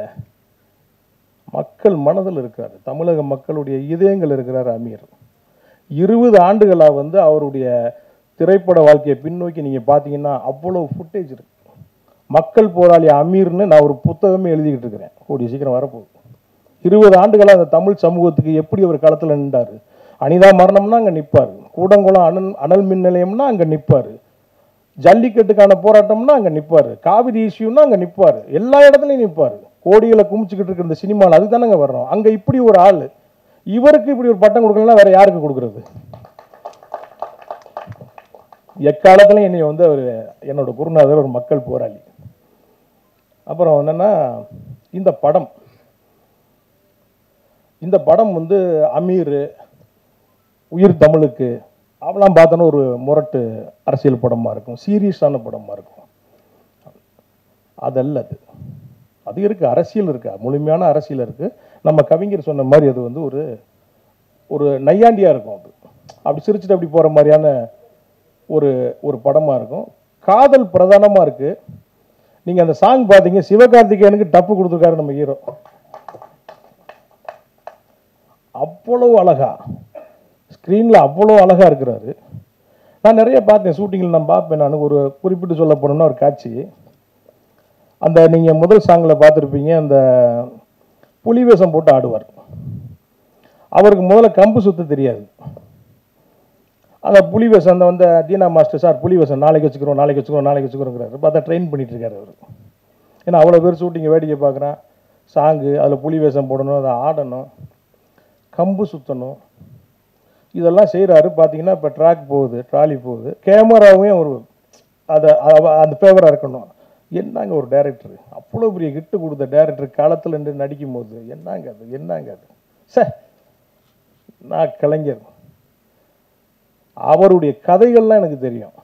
மக்கள் மனதில் இருக்கிறார், தமிழக மக்களுடைய இதயங்கள் இருக்கிறார் அமீர். 20 ஆண்டுகளாக வந்து அவருடைய திரைப்பட வாழ்க்கையை பின்னோக்கி நீங்கள் பார்த்தீங்கன்னா அவ்வளோ ஃபுட்டேஜ் இருக்கு. மக்கள் போராளி அமீர்னு நான் ஒரு புத்தகமே எழுதிக்கிட்டு இருக்கிறேன், கூடிய சீக்கிரம் வரப்போகுது. 20 ஆண்டுகளாக அந்த தமிழ் சமூகத்துக்கு எப்படி அவர் களத்தில் நின்றார். அனிதா மரணம்னா அங்கே நிற்பார், கூடங்குளம் அனல் மின் நிலையம்னா அங்கே நிற்பார், ஜல்லிக்கட்டுக்கான போராட்டம்னா அங்கே நிற்பார், காவிரி இஷ்யூன்னா அங்கே நிற்பார், எல்லா இடத்துலையும் நிற்பார். கோடிகளை குமிச்சுக்கிட்டு இருக்கிற இந்த சினிமாவில் அதுதானங்க வர்றோம். அங்கே இப்படி ஒரு ஆள், இவருக்கு இப்படி ஒரு பட்டம் கொடுக்கலன்னா வேற யாருக்கு கொடுக்கறது? எக்காலத்திலையும் என்னை வந்து அவர் என்னோட குருநாதர், ஒரு மக்கள் போராளி. அப்புறம் என்னன்னா இந்த படம் வந்து அமீர், உயிர் தமிழுக்கு அவெல்லாம் பார்த்தோன்னா ஒரு முரட்டு அரசியல் படமாக இருக்கும், சீரியஸான படமாக இருக்கும். அதல்ல அது இருக்குது, அரசியல் இருக்கு, முழுமையான அரசியல் இருக்குது. நம்ம கவிஞர் சொன்ன மாதிரி அது வந்து ஒரு நையாண்டியாக இருக்கும். அது அப்படி சிரிச்சுட்டு அப்படி போகிற மாதிரியான ஒரு படமாக இருக்கும். காதல் பிரதானமாக இருக்குது. நீங்கள் அந்த சாங் பார்த்தீங்க, சிவகார்த்திகேயனுக்கு டப்பு கொடுத்துருக்காரு நம்ம ஹீரோ. அவ்வளோ அழகா ஸ்க்ரீனில் அவ்வளோ அழகாக இருக்கிறாரு. நான் நிறைய பார்த்தேன் ஷூட்டிங்கில், நான் பார்ப்பேன். நான் ஒரு குறிப்பிட்டு சொல்ல போனோம்னா ஒரு காட்சி, அந்த நீங்கள் முதல் சாங்கில் பார்த்துருப்பீங்க, அந்த புலி வேஷம் போட்டு ஆடுவார். அவருக்கு முதல்ல கம்பு சுத்த தெரியாது. அந்த புலி வேஷம் அந்த வந்து தீனா மாஸ்டர், சார் புலி வேஷம் நாளைக்கு வச்சுக்கிறோங்கிறாரு. பார்த்தா ட்ரெயின் பண்ணிட்டு இருக்காரு அவர். ஏன்னா அவ்வளோ பேர் ஷூட்டிங்கை வேடிக்கை பார்க்குறான், சாங்கு அதில் புலி வேஷம் போடணும், அதை ஆடணும், கம்பு சுற்றணும், இதெல்லாம் செய்கிறாரு. பார்த்தீங்கன்னா இப்போ ட்ராக் போகுது, ட்ராலி போகுது, கேமராவும் ஒரு அந்த ஃபேவராக இருக்கணும். என்னங்க ஒரு டைரக்டர், அவ்வளோ பெரிய ஹிட்டு கொடுத்த டைரக்டர் காலத்தில் நின்று நடிக்கும் போது என்னங்க அது சார். நான் கலைஞர், அவருடைய கதைகள்லாம் எனக்கு தெரியும்.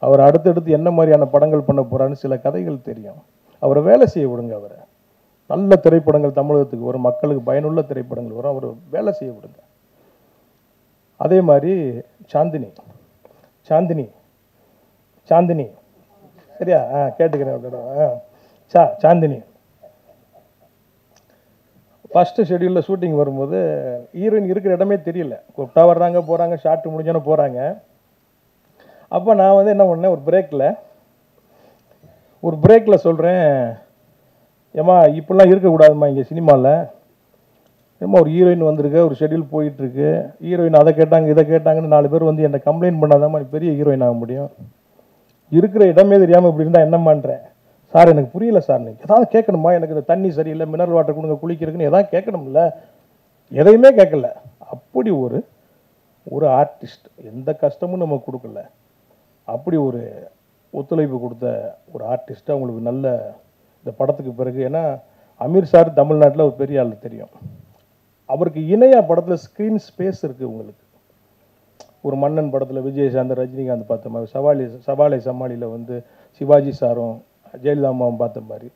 அவர் அடுத்தடுத்து என்ன மாதிரியான படங்கள் பண்ண போகிறான்னு சில கதைகள் தெரியும். அவரை வேலை செய்ய விடுங்க. அவரை நல்ல திரைப்படங்கள் தமிழகத்துக்கு வரும், மக்களுக்கு பயனுள்ள திரைப்படங்கள் வரும், அவர் வேலை செய்ய விடுங்க. அதே மாதிரி சாந்தினி சரியா? கேட்டுக்கிறேன். சாந்தினி ஃபஸ்ட்டு ஷெடியூலில் ஷூட்டிங் வரும்போது ஹீரோயின் இருக்கிற இடமே தெரியல. கூப்பிட்டா வர்றாங்க, போகிறாங்க, ஷார்ட் முடிஞ்சோன்னு போகிறாங்க. அப்போ நான் வந்து என்ன பண்ணேன், ஒரு பிரேக்கில் சொல்கிறேன், ஏம்மா இப்படிலாம் இருக்கக்கூடாதும்மா இங்கே சினிமாவில். ஏம்மா ஒரு ஹீரோயின் வந்திருக்கு, ஒரு ஷெடியூல் போயிட்டுருக்கு, ஹீரோயின் அதை கேட்டாங்க இதை கேட்டாங்கன்னு 4 பேர் வந்து என்னை கம்ப்ளைண்ட் பண்ணாதாம்மா நீ பெரிய ஹீரோயின் ஆக முடியும். இருக்கிற இடமே தெரியாமல் இப்படி இருந்தால் என்னம்மான்றேன். சார் எனக்கு புரியல சார், நீங்கள் ஏதாவது கேட்கணுமா, எனக்கு இந்த தண்ணி சரியில்லை, மினரல் வாட்டர் கொடுங்க குளிக்கிறதுக்குன்னு எதாவது கேட்கணும்ல. எதையுமே கேட்கல. அப்படி ஒரு ஆர்டிஸ்ட், எந்த கஷ்டமும் நம்ம கொடுக்கல, அப்படி ஒரு ஒத்துழைப்பு கொடுத்த ஒரு ஆர்டிஸ்ட்டு அவங்களுக்கு நல்ல இந்த படத்துக்கு பிறகு. ஏன்னா அமீர் சார் தமிழ்நாட்டில் ஒரு பெரிய ஆள் தெரியும். அவருக்கு இணையா படத்தில் ஸ்க்ரீன் ஸ்பேஸ் இருக்குது உங்களுக்கு. ஒரு மன்னன் படத்தில் விஜயசாந்த் ரஜினிகாந்த் பார்த்த மாதிரி, சவாலை சமாளியில் வந்து சிவாஜி சாரும் ஜெயலலிதா அம்மாவும் பார்த்த மாதிரி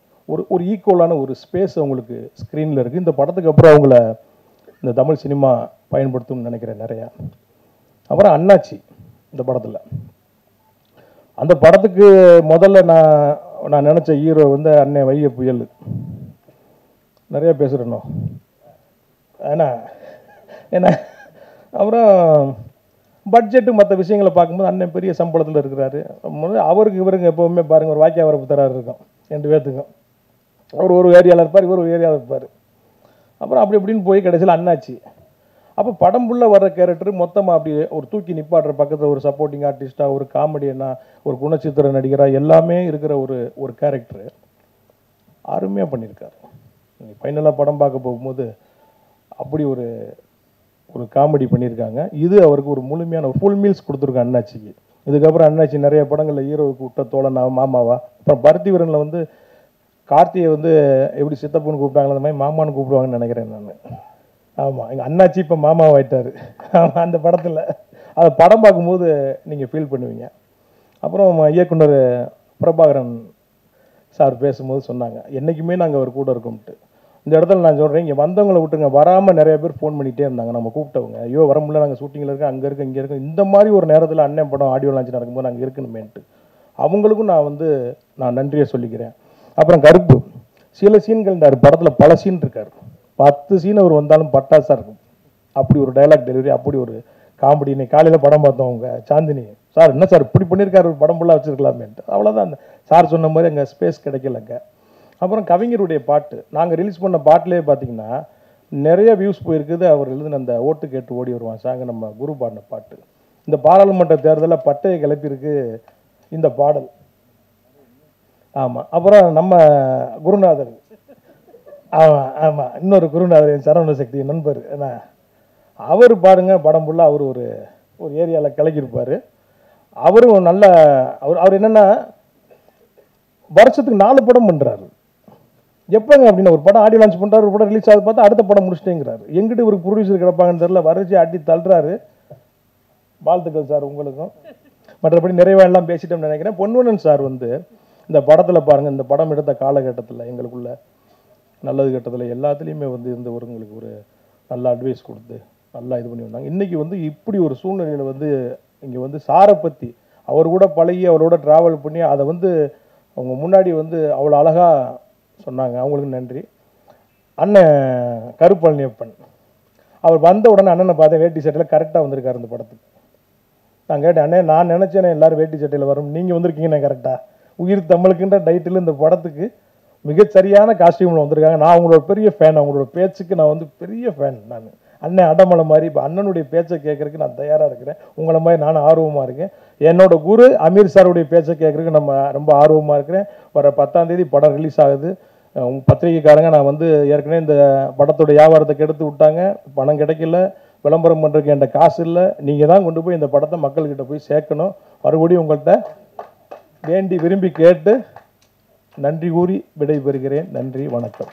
ஒரு ஈக்குவலான ஒரு ஸ்பேஸ் அவங்களுக்கு ஸ்க்ரீனில் இருக்குது. இந்த படத்துக்கு அப்புறம் அவங்கள இந்த தமிழ் சினிமா பயன்படுத்தும்னு நினைக்கிறேன் நிறையா. அப்புறம் அண்ணாச்சி இந்த படத்தில், அந்த படத்துக்கு முதல்ல நான் நினச்ச ஹீரோ வந்து அண்ணன் வைகை புயல். நிறைய பேசுகிறேனோ ஏன்னா அப்புறம் பட்ஜெட்டு மற்ற விஷயங்களை பார்க்கும்போது அண்ணன் பெரிய சம்பளத்தில் இருக்கிறாரு. அவருக்கு இவருங்க எப்போவுமே பாருங்கள் ஒரு வாக்கிய வரப்பு தராரு இருக்கும் 2 பேர்த்துக்கும். அவர் ஒரு ஏரியாவில் இருப்பார், இவர் ஒரு ஏரியாவில் இருப்பார். அப்புறம் அப்படி இப்படின்னு போய் கடைசியில் அண்ணாச்சி. அப்போ படம் ஃபுல்லாக வர்ற கேரக்டர் மொத்தமாக அப்படி ஒரு தூக்கி நிப்பாடுற பக்கத்தில் ஒரு சப்போர்ட்டிங் ஆர்டிஸ்ட்டாக, ஒரு காமெடியனா, ஒரு குணச்சித்திர நடிகராக எல்லாமே இருக்கிற ஒரு கேரக்டரு அருமையாக பண்ணியிருக்காரு. நீங்கள் ஃபைனலாக படம் பார்க்க போகும்போது அப்படி ஒரு காமெடி பண்ணியிருக்காங்க. இது அவருக்கு ஒரு முழுமையான ஃபுல் மீல்ஸ் கொடுத்துருக்காங்க அண்ணாச்சிக்கு. இதுக்கப்புறம் அண்ணாச்சி நிறைய படங்களில் ஹீரோவுக்கு விட்ட தோழனா மாமாவா. அப்புறம் பருத்தி வீரனில் வந்து கார்த்தியை வந்து எப்படி சித்தப்புன்னு கூப்பிட்டாங்களோ அந்த மாதிரி மாமான்னு கூப்பிடுவாங்கன்னு நினைக்கிறேன் நான். ஆமாம், எங்கள் அண்ணாச்சி இப்போ மாமாவாயிட்டார் அந்த படத்தில். அதை படம் பார்க்கும்போது நீங்கள் ஃபீல் பண்ணுவீங்க. அப்புறம் இயக்குனர் பிரபாகரன் சார் பேசும்போது சொன்னாங்க, என்றைக்குமே நாங்கள் அவர் கூட இருக்கோம்ட்டு. இந்த இடத்துல நான் சொல்கிறேன், இங்கே வந்தவங்களை விட்டுருங்க, வராமல் நிறைய பேர் ஃபோன் பண்ணிகிட்டே இருந்தாங்க நம்ம கூப்பிட்டவங்க. ஐயோ வர முடியல, நாங்கள் ஷூட்டிங்கில் இருக்கோம், அங்கே இருக்கோம், இங்கே இருக்கோம். இந்த மாதிரி ஒரு நேரத்தில் அண்ணன் படம் ஆடியோ லான்ச் நடக்கும்போது நாங்கள் இருக்கணுமேன்ட்டு அவங்களுக்கும் நான் நன்றியை சொல்லிக்கிறேன். அப்புறம் கருப்பு சில சீன்கள் இந்த படத்தில் பல சீன் இருக்கார். 10 சீன் அவர் வந்தாலும் பட்டாசாக இருக்கும். அப்படி ஒரு டைலாக் டெலிவரி, அப்படி ஒரு காமெடி. இன்னைக்கு காலையில் படம் பார்த்தோம் அவங்க சாந்தினி சார், என்ன சார் இப்படி பண்ணியிருக்காரு, ஒரு படம் ஃபுல்லாக வச்சுருக்கலாமேன்ட்டு. அவ்வளோதான், அந்த சார் சொன்ன மாதிரி அங்கே ஸ்பேஸ் கிடைக்கலங்க. அப்புறம் கவிஞருடைய பாட்டு நாங்கள் ரிலீஸ் பண்ண பாட்டிலே பார்த்தீங்கன்னா நிறைய வியூஸ் போயிருக்குது. அவர் எழுதின அந்த ஓட்டு கேட்டு ஓடி வருவான் சாங்க, நம்ம குரு பாடின பாட்டு. இந்த பாராளுமன்ற தேர்தலில் பட்டையை கிளப்பியிருக்கு இந்த பாடல். ஆமாம். அப்புறம் நம்ம குருநாதர், ஆமாம் ஆமாம், இன்னொரு குருநாதர் என் சரவண சக்தி நண்பர், என்ன அவர் பாருங்க படம் ஃபுல்லாக அவர் ஒரு ஒரு ஏரியாவில் கிளக்கியிருப்பார். அவரும் நல்ல அவர் என்னென்னா வருஷத்துக்கு 4 படம் பண்ணுறாரு. எப்போங்க அப்படின்னா ஒரு படம் ஆடியோ லான்ச் பண்ணுறாரு, ஒரு படம் ரிலீஸ் ஆகுது, பார்த்தா அடுத்த படம் முடிச்சிட்டேங்கிறாரு. எங்கிட்ட ஒரு ப்ரொடியூசர் கிடப்பாங்கன்னு தெரியல, வரைச்சி அடி தள்ளுறாரு. வாழ்த்துக்கள் சார் உங்களுக்கும். மற்றபடி நிறைவாக பேசிட்டோம்னு நினைக்கிறேன். பொன்வண்ணன் சார் வந்து இந்த படத்தில் பாருங்கள், இந்த படம் எடுத்த காலகட்டத்தில் எங்களுக்குள்ள நல்லது கட்டத்தில் எல்லாத்துலேயுமே வந்து இருந்தவங்களுக்கு ஒரு நல்ல அட்வைஸ் கொடுத்து நல்லா இது பண்ணி வந்தாங்க. இன்றைக்கி வந்து இப்படி ஒரு சூழ்நிலையில் வந்து இங்கே வந்து சாரை பற்றி அவர் கூட பழகி அவரோட ட்ராவல் பண்ணி அதை வந்து அவங்க முன்னாடி வந்து அவ்வளோ அழகாக சொன்னாங்க. அவங்களுக்கு நன்றி. அண்ணன் கருப்பழனியப்பன் அவர் வந்த உடனே அண்ணனை பார்த்தேன், வேட்டி சட்டையில் கரெக்டாக வந்திருக்காரு இந்த படத்துக்கு. நான் கேட்டேன், அண்ணே நான் நினச்சேனே எல்லோரும் வேட்டி சட்டையில் வரும், நீங்கள் வந்திருக்கீங்கண்ணே கரெக்டாக. உயிர் தமிழுக்குன்ற டைட்டில் இந்த படத்துக்கு மிகச்சரியான காஸ்டியூமில் வந்திருக்காங்க. நான் அவங்களோட பெரிய ஃபேன், அவங்களோட பேச்சுக்கு நான் வந்து பெரிய ஃபேன். நான் அண்ணன் அடமலை மாதிரி இப்போ அண்ணனுடைய பேச்சை கேட்குறதுக்கு நான் தயாராக இருக்கிறேன். உங்களை மாதிரி நானும் ஆர்வமாக இருக்கேன். என்னோட குரு அமீர் சாருடைய பேச்சை கேட்குறதுக்கு நம்ம ரொம்ப ஆர்வமாக இருக்கிறேன். வர 10ஆம் தேதி படம் ரிலீஸ் ஆகுது. பத்திரிகைக்காரங்க நான் வந்து ஏற்கனவே இந்த படத்தோட வியாபாரத்தை கெடுத்து விட்டாங்க, பணம் கிடைக்கல, விளம்பரம் பண்ணுறதுக்கு என்கிட்ட காசு இல்லை. நீங்கள் தான் கொண்டு போய் இந்த படத்தை மக்கள்கிட்ட போய் சேர்க்கணும். மறுபடியும் உங்கள்கிட்ட வேண்டி விரும்பி கேட்டு நன்றி கூறி விடைபெறுகிறேன். நன்றி, வணக்கம்.